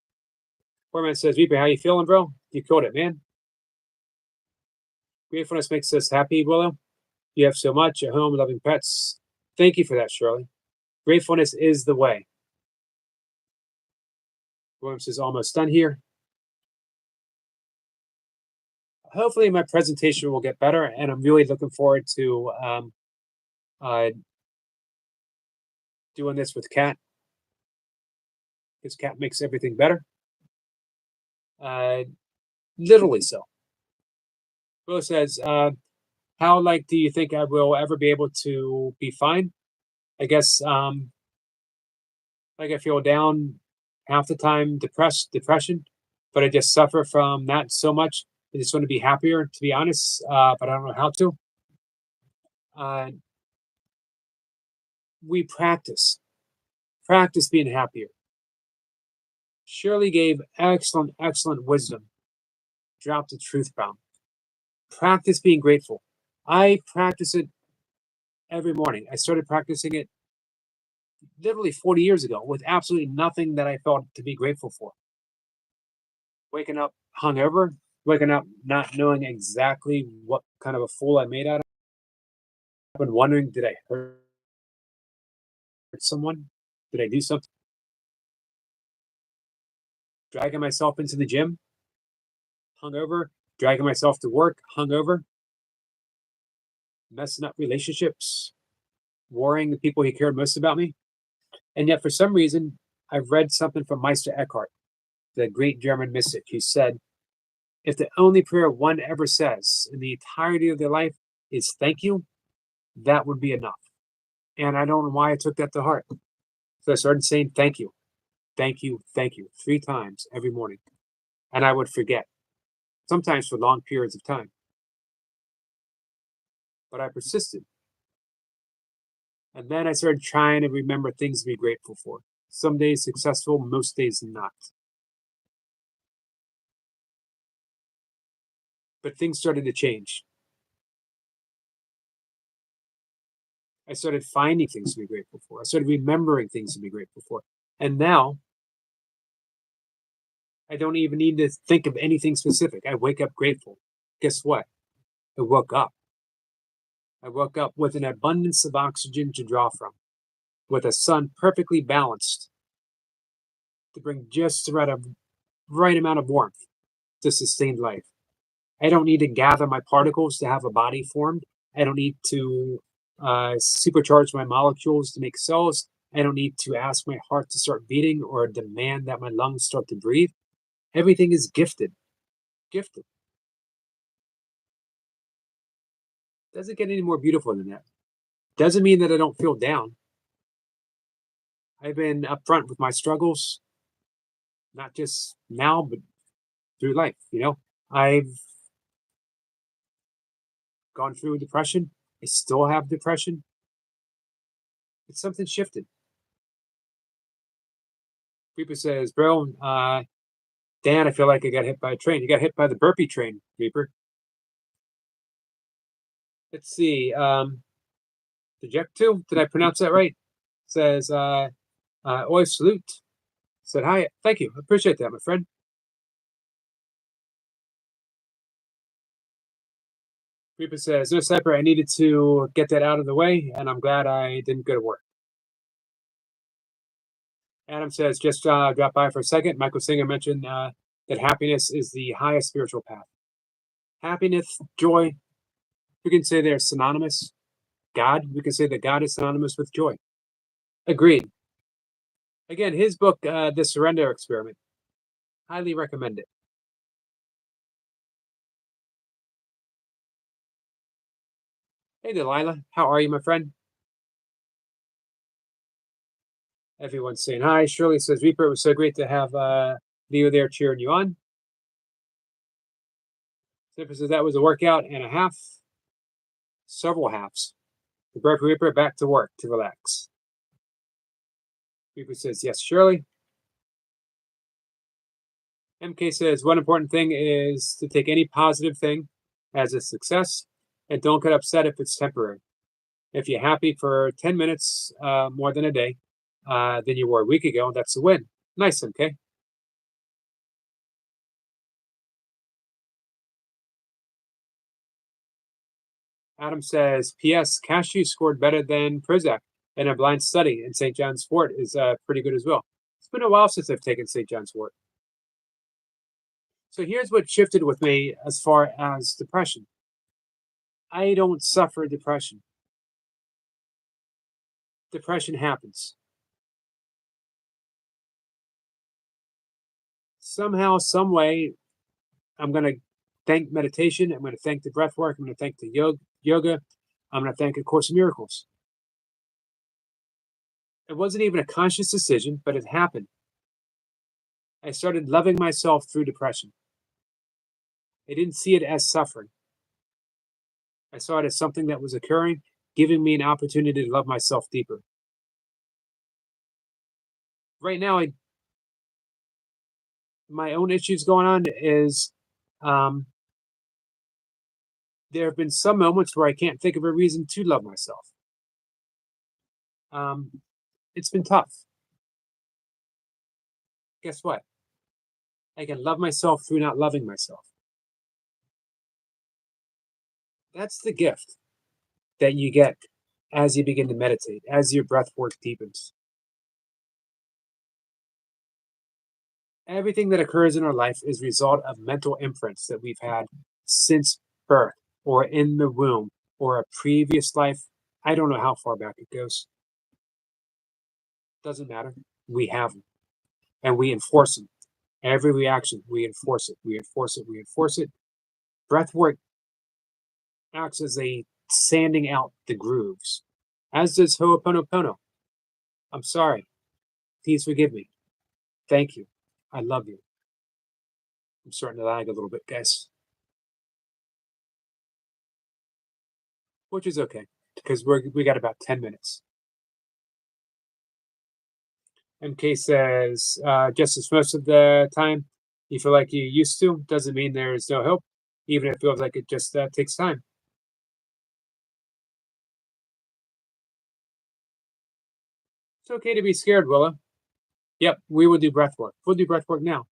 Foreman says, Reaper, how you feeling, bro? You killed it, man. Gratefulness makes us happy, Willow. You have so much at home, loving pets. Thank you for that, Shirley. Gratefulness is the way. Williams is almost done here. Hopefully my presentation will get better, and I'm really looking forward to doing this with Kat. Because Kat makes everything better. Literally so. Will says, how do you think I will ever be able to be fine? I guess I feel down half the time, depression, but I just suffer from that so much. I just want to be happier, to be honest, but I don't know how to. We practice being happier. Shirley gave excellent wisdom. Dropped the truth bomb. Practice being grateful. I practice it every morning. I started practicing it literally 40 years ago with absolutely nothing that I felt to be grateful for. Waking up hungover, waking up not knowing exactly what kind of a fool I made out of. I've been wondering, did I hurt someone? Did I do something? Dragging myself into the gym, hungover, dragging myself to work, hungover, messing up relationships, worrying the people who cared most about me. And yet, for some reason, I've read something from Meister Eckhart, the great German mystic, who said, if the only prayer one ever says in the entirety of their life is thank you, that would be enough. And I don't know why I took that to heart. So I started saying thank you, 3 times every morning. And I would forget, sometimes for long periods of time. But I persisted. And then I started trying to remember things to be grateful for. Some days successful, most days not. But things started to change. I started finding things to be grateful for. I started remembering things to be grateful for. And now I don't even need to think of anything specific. I wake up grateful. Guess what? I woke up. I woke up with an abundance of oxygen to draw from. with a sun perfectly balanced to bring just the right amount of warmth to sustain life. I don't need to gather my particles to have a body formed. I don't need to supercharge my molecules to make cells. I don't need to ask my heart to start beating or demand that my lungs start to breathe. Everything is gifted. Gifted. Doesn't get any more beautiful than that. Doesn't mean that I don't feel down. I've been upfront with my struggles, not just now, but through life. I've gone through depression. I still have depression. It's something shifted. Reaper says, bro, Dan, I feel like I got hit by a train. You got hit by the burpee train, Reaper. Let's see. Dejectu, did I pronounce that right? Says, oi salute. Said, hi. Thank you. I appreciate that, my friend. Reaper says, no, Cypher, I needed to get that out of the way, and I'm glad I didn't go to work. Adam says, just drop by for a second. Michael Singer mentioned that happiness is the highest spiritual path. Happiness, joy, we can say they're synonymous. God, we can say that God is synonymous with joy. Agreed. Again, his book, The Surrender Experiment, highly recommend it. Hey, Delilah, how are you, my friend? Everyone's saying hi. Shirley says, Reaper, it was so great to have Leo there cheering you on. Zipper says, that was a workout and a half, several halves. The Burp Reaper back to work to relax. Reaper says, yes, Shirley. MK says, one important thing is to take any positive thing as a success and don't get upset if it's temporary. If you're happy for 10 minutes more than a day than you were a week ago, that's a win. Nice, MK. Adam says, P.S. Cashew scored better than Prozac in a blind study, and St. John's Wort is pretty good as well. It's been a while since I've taken St. John's Wort. So here's what shifted with me as far as depression. I don't suffer depression. Depression happens. Somehow, some way, I'm going to thank meditation. I'm going to thank the breath work. I'm going to thank the yoga. I'm going to thank A Course in Miracles. It wasn't even a conscious decision, but it happened. I started loving myself through depression. I didn't see it as suffering. I saw it as something that was occurring, giving me an opportunity to love myself deeper. Right now, my own issues going on is there have been some moments where I can't think of a reason to love myself. It's been tough. Guess what? I can love myself through not loving myself. That's the gift that you get as you begin to meditate, as your breath work deepens. Everything that occurs in our life is a result of mental imprints that we've had since birth or in the womb or a previous life. I don't know how far back it goes. Doesn't matter. We have them and we enforce them. Every reaction, we enforce it. We enforce it. We enforce it. Breath work acts as a sanding out the grooves, as does Ho'oponopono. I'm sorry. Please forgive me. Thank you. I love you. I'm starting to lag a little bit, guys. Which is okay, because we got about 10 minutes. MK says, just as most of the time you feel like you used to, doesn't mean there is no hope, even if it feels like it just takes time. It's okay to be scared, Willa. Yep, we will do breath work. We'll do breath work now.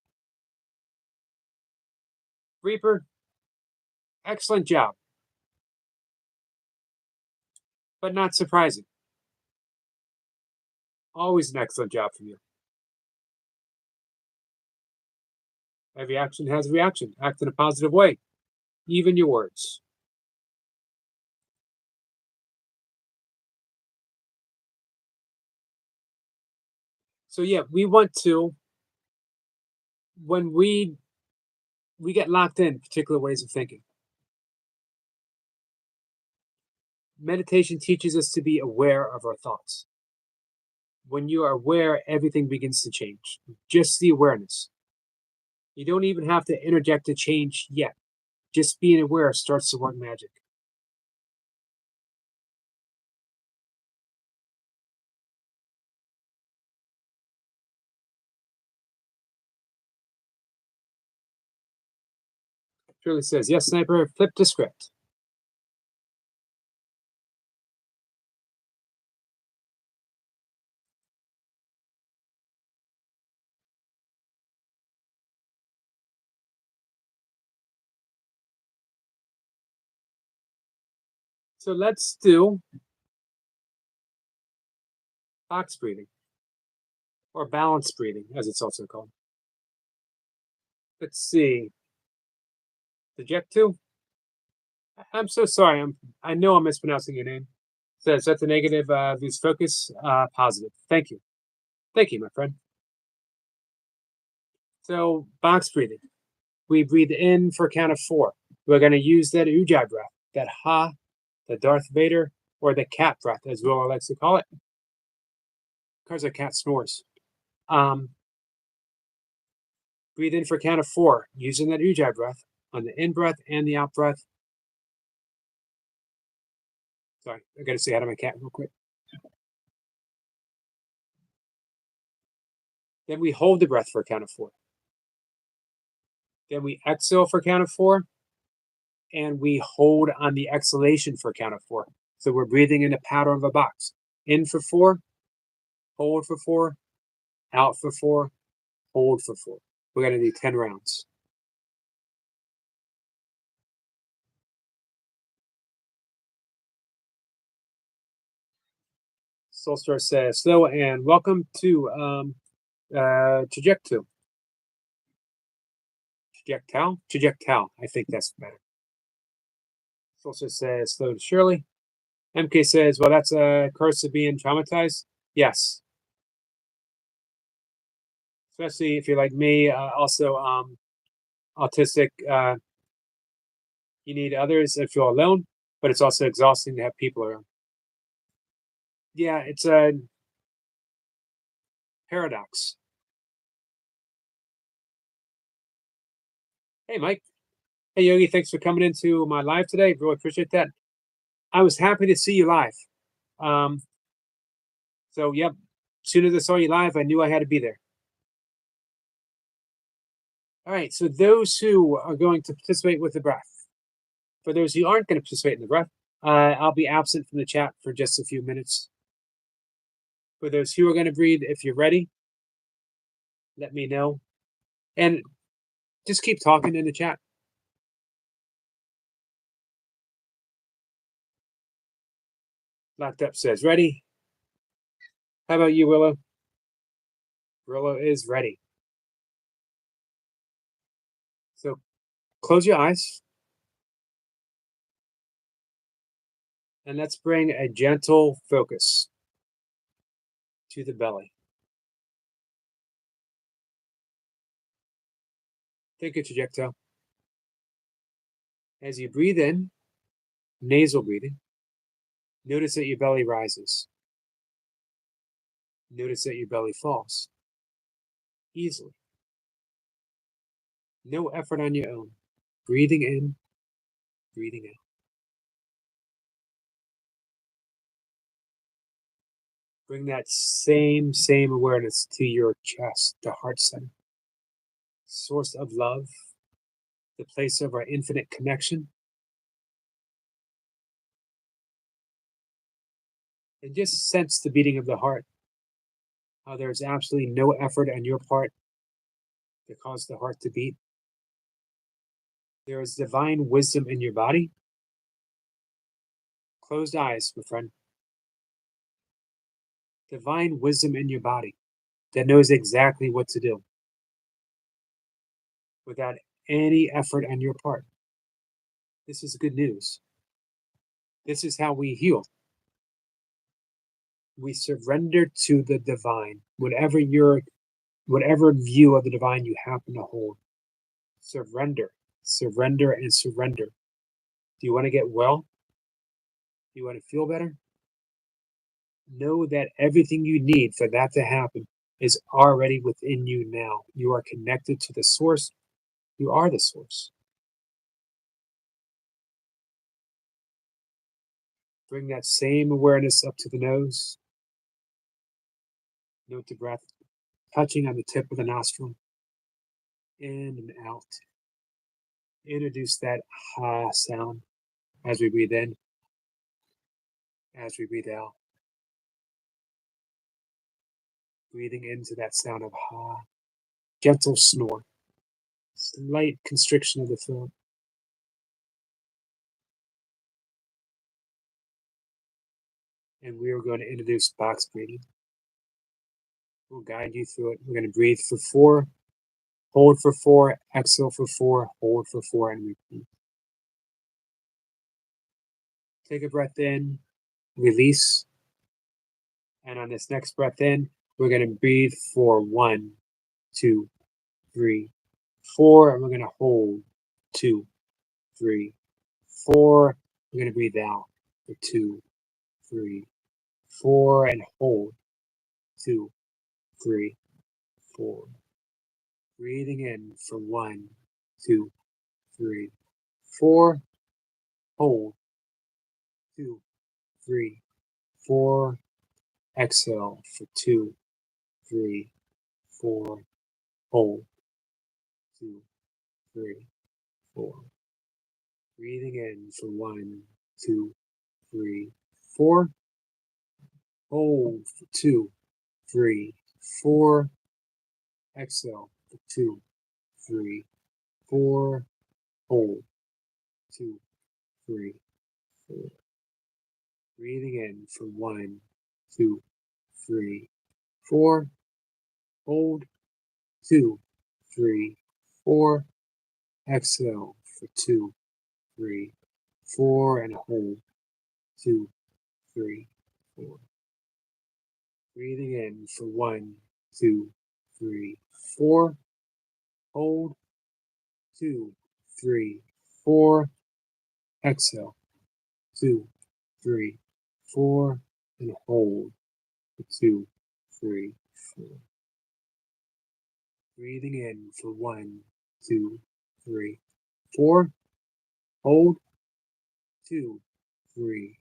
Reaper, excellent job. But not surprising. Always an excellent job from you. Every action has a reaction. Act in a positive way, even your words. So yeah, we want to when we get locked in particular ways of thinking. Meditation teaches us to be aware of our thoughts. When you are aware, everything begins to change. Just the awareness. You don't even have to interject a change yet. Just being aware starts to work magic. Shirley says, yes, sniper, flip the script. So let's do box breathing or balance breathing, as it's also called. Let's see. Deject two. I'm so sorry. I know I'm mispronouncing your name. Says set the negative, views focus, positive. Thank you. Thank you, my friend. So box breathing. We breathe in for a count of 4. We're going to use that ujjayi breath, that ha, the Darth Vader, or the cat breath, as Willow likes to call it, because a cat snores. Um, breathe in for a count of 4, using that ujjayi breath on the in breath and the out breath. Sorry, I got to say hi to my cat real quick. Then we hold the breath for a count of 4. Then we exhale for a count of 4, and we hold on the exhalation for a count of 4. So we're breathing in the pattern of a box. In for 4, hold for 4, out for 4, hold for 4. We're going to do 10 rounds. Soulstar says, hello and welcome to Trajecto. Trajectal. I think that's better. Soulstar says, hello to Shirley. MK says, well, that's a curse of being traumatized. Yes. Especially if you're like me, also autistic. You need others if you're alone, but it's also exhausting to have people around. Yeah, it's a paradox. Hey, Mike. Hey, Yogi. Thanks for coming into my live today. Really appreciate that. I was happy to see you live. Um, so, yep. As soon as I saw you live, I knew I had to be there. All right. So, those who are going to participate with the breath, for those who aren't going to participate in the breath, I'll be absent from the chat for just a few minutes. For those who are going to breathe, if you're ready, let me know. And just keep talking in the chat. Locked Up says, ready? How about you, Willow? Willow is ready. So close your eyes. And let's bring a gentle focus to the belly. Take a trajecto. As you breathe in, nasal breathing, notice that your belly rises. Notice that your belly falls easily. No effort on your own. Breathing in, breathing out. Bring that same awareness to your chest, the heart center, source of love, the place of our infinite connection. And just sense the beating of the heart, how there's absolutely no effort on your part to cause the heart to beat. There is divine wisdom in your body. Closed eyes, my friend. divine wisdom in your body that knows exactly what to do without any effort on your part. This is good news. This is how we heal. We surrender to the divine, whatever view of the divine you happen to hold. Surrender, surrender, and surrender. Do you want to get well? Do you want to feel better? Know that everything you need for that to happen is already within you now. You are connected to the source. You are the source. Bring that same awareness up to the nose. Note the breath touching on the tip of the nostril. In and out. Introduce that ha sound as we breathe in, as we breathe out. Breathing into that sound of ha. Gentle snore. Slight constriction of the throat. And we are going to introduce box breathing. We'll guide you through it. We're going to breathe for 4, hold for 4, exhale for 4, hold for 4, and repeat. Take a breath in, release. And on this next breath in, we're going to breathe for 1, 2, 3, 4, and we're going to hold 2, 3, 4. We're going to breathe out for 2, 3, 4, and hold 2, 3, 4. Breathing in for 1, 2, 3, 4. Hold 2, 3, 4. Exhale for 2, 3, 4. Hold 2, 3, 4. Breathing in for 1, 2, 3, 4. Hold for 2, 3, 4. Exhale for 2, 3, 4. Hold 2, 3, 4. Breathing in for 1, 2, 3, 4. Hold 2, 3, 4. Exhale for 2, 3, 4, and hold 2, 3, 4. Breathing in for 1, 2, 3, 4. Hold 2, 3, 4. Exhale 2, 3, 4, and hold for 2, 3, 4. Breathing in for 1, 2, 3, 4. Hold 2, 3,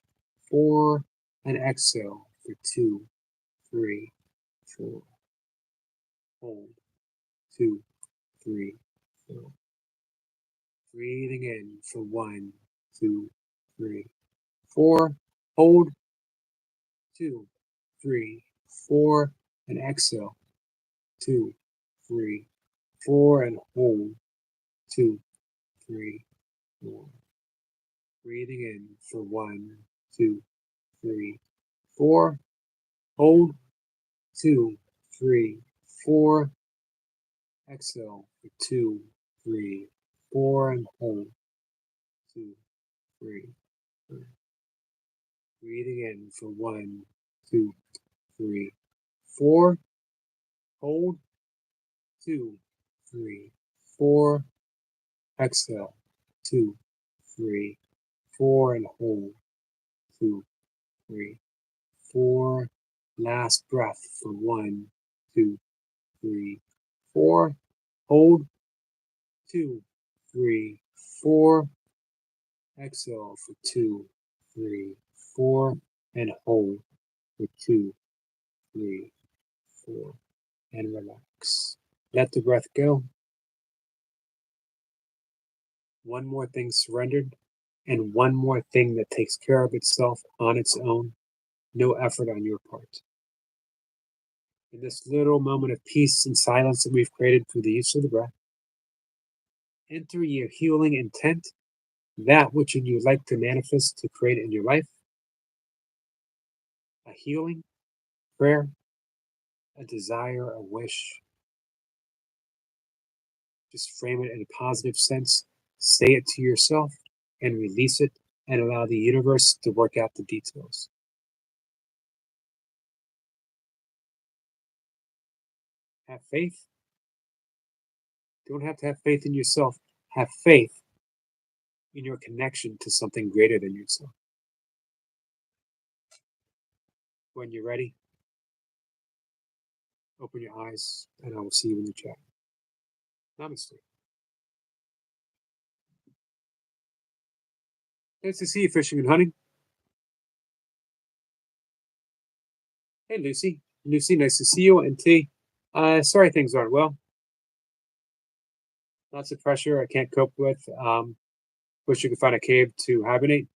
4, and exhale for 2, 3, 4. Hold 2, 3, 4. Breathing in for 1, 2, 3, 4. Hold 2, 3, 4, and exhale 2, 3, 4, and hold 2, 3, 4. Breathing in for 1, 2, 3, 4. Hold 2, 3, 4. Exhale for 2, 3, 4, and hold 2, 3, 4. Breathing in for 1, 2, 3, 4. Hold 2, 3, 4. Exhale 2, 3, 4, and hold 2, 3, 4. Last breath for 1, 2, 3, 4. Hold 2, 3, 4. Exhale for 2, 3, 4, and hold for 2, 3, 4, and relax. Let the breath go. One more thing surrendered, and one more thing that takes care of itself on its own. No effort on your part. In this little moment of peace and silence that we've created through the use of the breath, enter your healing intent, that which you would like to manifest to create in your life. A healing, prayer, a desire, a wish. Just frame it in a positive sense. Say it to yourself and release it and allow the universe to work out the details. Have faith. Don't have to have faith in yourself. Have faith in your connection to something greater than yourself. When you're ready, open your eyes and I will see you in the chat. Namaste. Nice to see you, fishing and hunting. Hey, Lucy. Lucy, nice to see you. And T, sorry things aren't well. Lots of pressure I can't cope with. Wish you could find a cave to hibernate.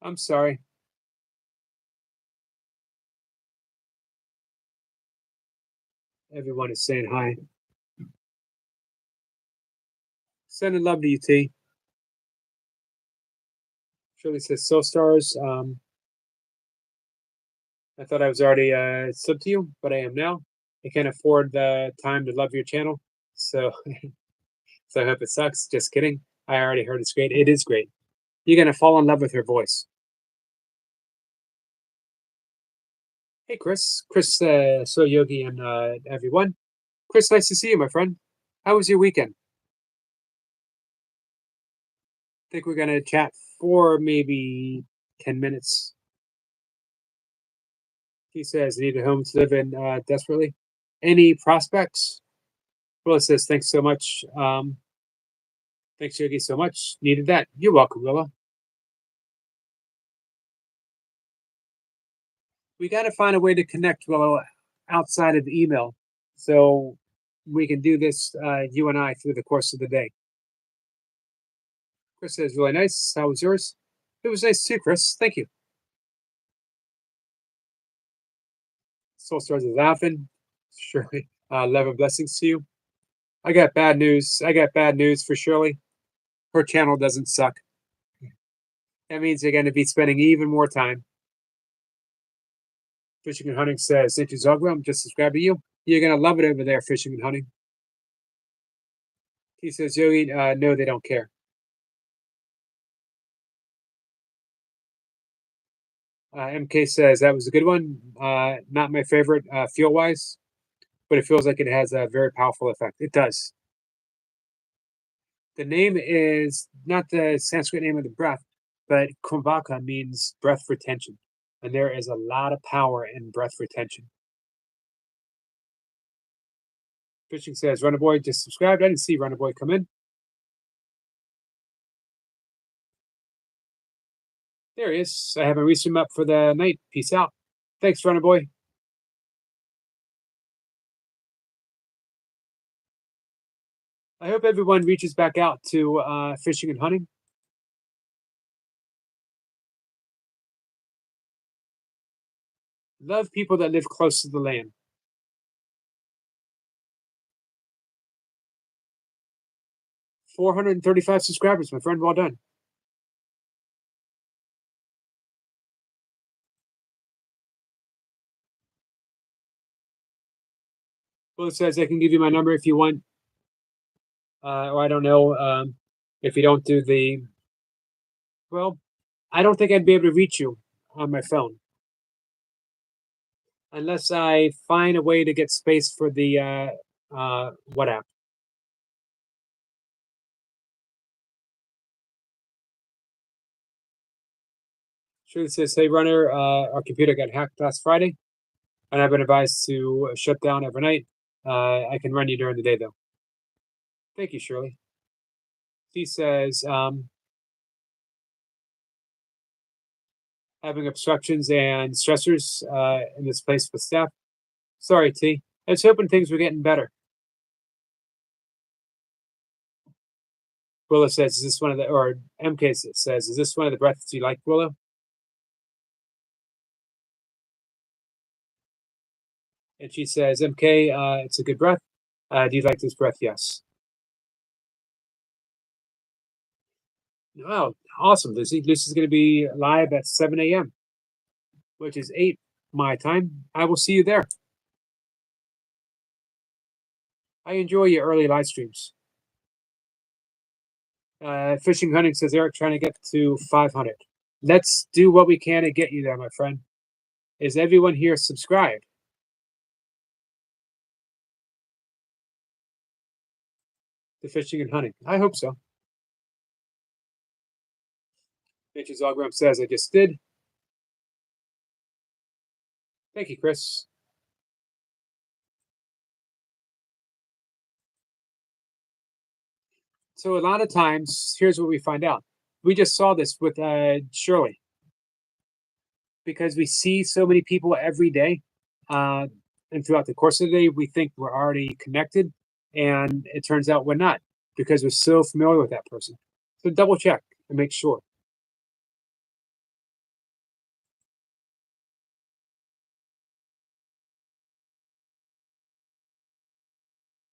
I'm sorry. Everyone is saying hi. Sending love to you, T. Shirley says, so stars. I thought I was already sub to you, but I am now. I can't afford the time to love your channel. So, so I hope it sucks. Just kidding. I already heard it's great. It is great. You're going to fall in love with her voice. Hey, Chris. Chris, so Yogi and everyone. Chris, nice to see you, my friend. How was your weekend? I think we're going to chat for maybe 10 minutes. He says, need a home to live in desperately. Any prospects? Willa says, thanks so much. Thanks, Yogi, so much. Needed that. You're welcome, Willa. We got to find a way to connect, Willa, outside of the email. So we can do this, you and I, through the course of the day. Chris says, really nice. How was yours? It was nice too, Chris. Thank you. Soul Stars is laughing. Shirley, love and blessings to you. I got bad news. I got bad news for Shirley. Her channel doesn't suck. That means you're going to be spending even more time. Fishing and Hunting says, thank you, Zogwell. I'm just subscribed to you. You're going to love it over there, Fishing and Hunting. He says, Yogi, no, they don't care. MK says, that was a good one. Not my favorite feel-wise, but it feels like it has a very powerful effect. It does. The name is not the Sanskrit name of the breath, but Kumbhaka means breath retention. And there is a lot of power in breath retention. Fishing says, Runner Boy just subscribed. I didn't see Runner Boy come in. There he is. I haven't reached him up for the night. Peace out. Thanks, Runner Boy. I hope everyone reaches back out to fishing and hunting. Love people that live close to the land. $435 subscribers, my friend. Well done. Well, it says I can give you my number if you want. Or I don't know if you don't do the. Well, I don't think I'd be able to reach you on my phone unless I find a way to get space for the what app. Sure, it says, hey, runner, our computer got hacked last Friday, and I've been advised to shut down overnight. I can run you during the day, though. Thank you, Shirley. She says, having obstructions and stressors in this place with staff. Sorry, T. I was hoping things were getting better. Willow says, is this one of the, or MK says, is this one of the breaths you like, Willow? And she says, MK, it's a good breath. Do you like this breath? Yes. Oh, awesome, Lucy. Lucy's going to be live at 7 a.m. which is 8 my time. I will see you there. I enjoy your early live streams. Fishing Hunting says Eric trying to get to 500. Let's do what we can to get you there, my friend. Is everyone here subscribed? To Fishing and Hunting? I hope so. Nature's Algram says I just did. Thank you, Chris. So a lot of times, here's what we find out. We just saw this with Shirley, because we see so many people every day, uh, and throughout the course of the day, we think we're already connected, and it turns out we're not, because we're so familiar with that person. So double check and make sure.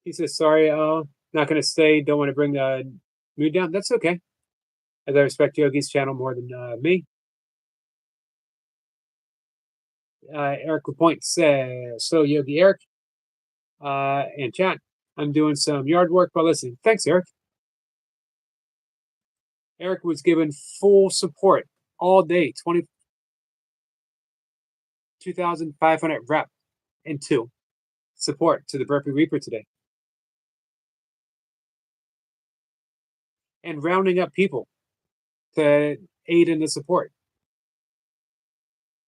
He says, "Sorry, not going to stay. Don't want to bring the mood down. That's okay, as I respect Yogi's channel more than me." Eric LaPointe says, "So Yogi Eric, and chat. I'm doing some yard work while listening. Thanks, Eric." Eric was given full support all day, 22,500 rep and 2 support to the Burpee Reaper today. And rounding up people to aid in the support.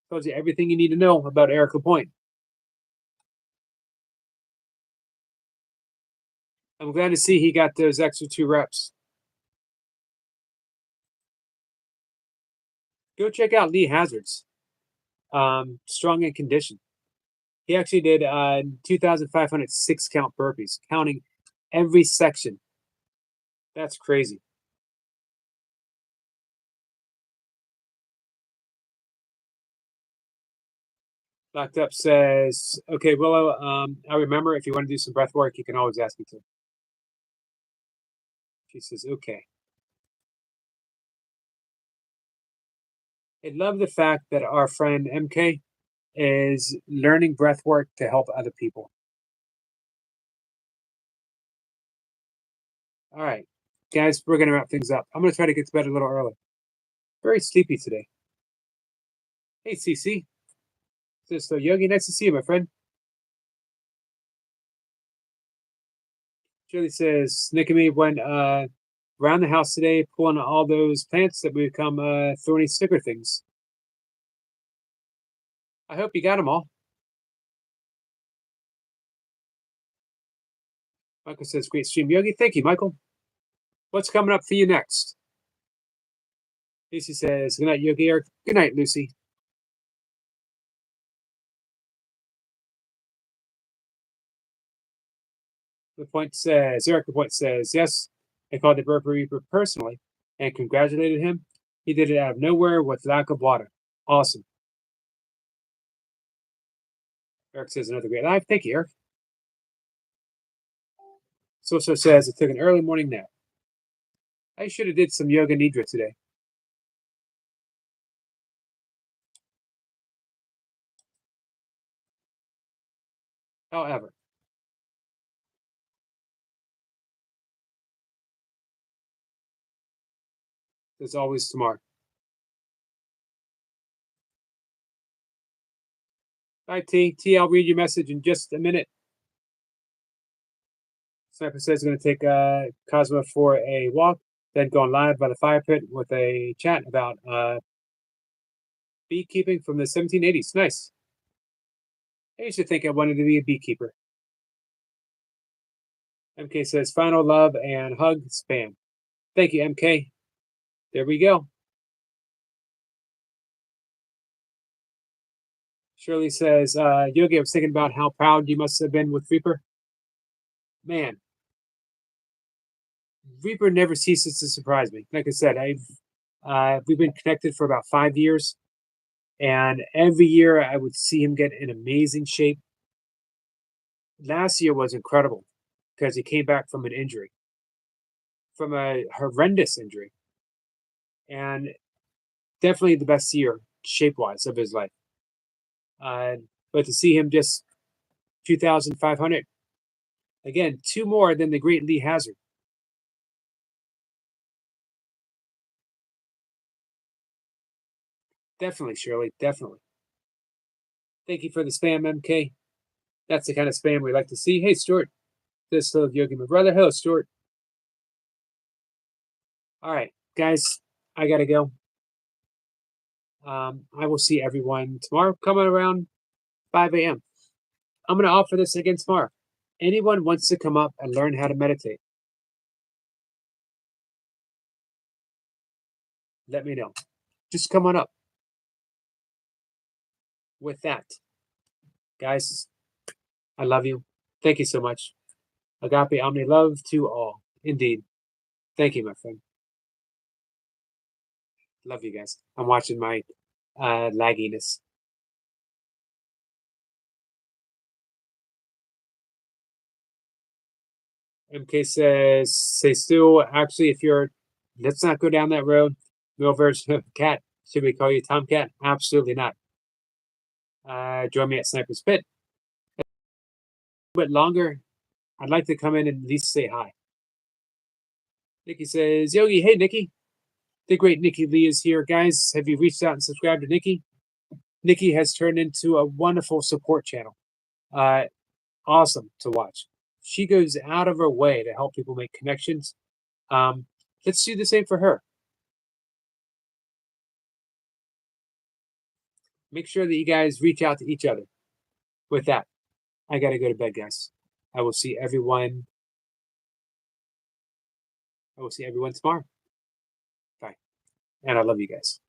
Tells you everything you need to know about Eric LaPointe. I'm glad to see he got those extra 2 reps. Go check out Lee Hazard's Strong and Conditioned. He actually did 2,500 6-count burpees, counting every section. That's crazy. Locked Up says, "Okay, Willow, I remember if you want to do some breath work, you can always ask me to." She says, "Okay." I love the fact that our friend MK is learning breath work to help other people. All right, guys, we're going to wrap things up. I'm going to try to get to bed a little early. Very sleepy today. Hey, CC. So Yogi, nice to see you, my friend. Julie says, Nick and me went around the house today pulling all those plants that become thorny sticker things. I hope you got them all. Michael says, great stream, Yogi. Thank you, Michael. What's coming up for you next? Lucy says, good night, Yogi Eric. Good night, Lucy. Eric LaPointe says, yes, I called the Burpee Reaper personally and congratulated him. He did it out of nowhere with lack of water. Awesome. Eric says, another great live. Thank you, Eric. So says, I took an early morning nap. I should have did some yoga nidra today. However, there's always tomorrow. Bye, T. T, I'll read your message in just a minute. Sniper says he's going to take Cosmo for a walk, then go on live by the fire pit with a chat about beekeeping from the 1780s. Nice. I used to think I wanted to be a beekeeper. MK says, final love and hug spam. Thank you, MK. There we go. Shirley says, Yogi, I was thinking about how proud you must have been with Reaper. Man, Reaper never ceases to surprise me. Like I said, we've been connected for about 5 years, and every year I would see him get in amazing shape. Last year was incredible because he came back from an injury, from a horrendous injury, and definitely the best year shape-wise of his life. But to see him just 2,500, again, 2 more than the great Lee Hazard. Definitely, Shirley, definitely. Thank you for the spam, MK. That's the kind of spam we like to see. Hey, Stuart. This little Yogi, my brother. Hello, Stuart. All right, guys, I gotta go. I will see everyone tomorrow, coming around 5 a.m. I'm gonna offer this again tomorrow. Anyone wants to come up and learn how to meditate, let me know. Just come on up. With that, guys, I love you. Thank you so much. Agape Omni love to all. Indeed. Thank you, my friend. Love you guys. I'm watching my lagginess. MK says, say still, actually, if you're, let's not go down that road. No version of cat. Should we call you Tomcat? Absolutely not. Join me at Sniper's Pit. A bit longer. I'd like to come in and at least say hi. Nikki says, Yogi, hey, Nikki. The great Nikki Lee is here. Guys, have you reached out and subscribed to Nikki? Nikki has turned into a wonderful support channel. Awesome to watch. She goes out of her way to help people make connections. Let's do the same for her. Make sure that you guys reach out to each other. With that, I got to go to bed, guys. I will see everyone. I will see everyone tomorrow. Bye. And I love you guys.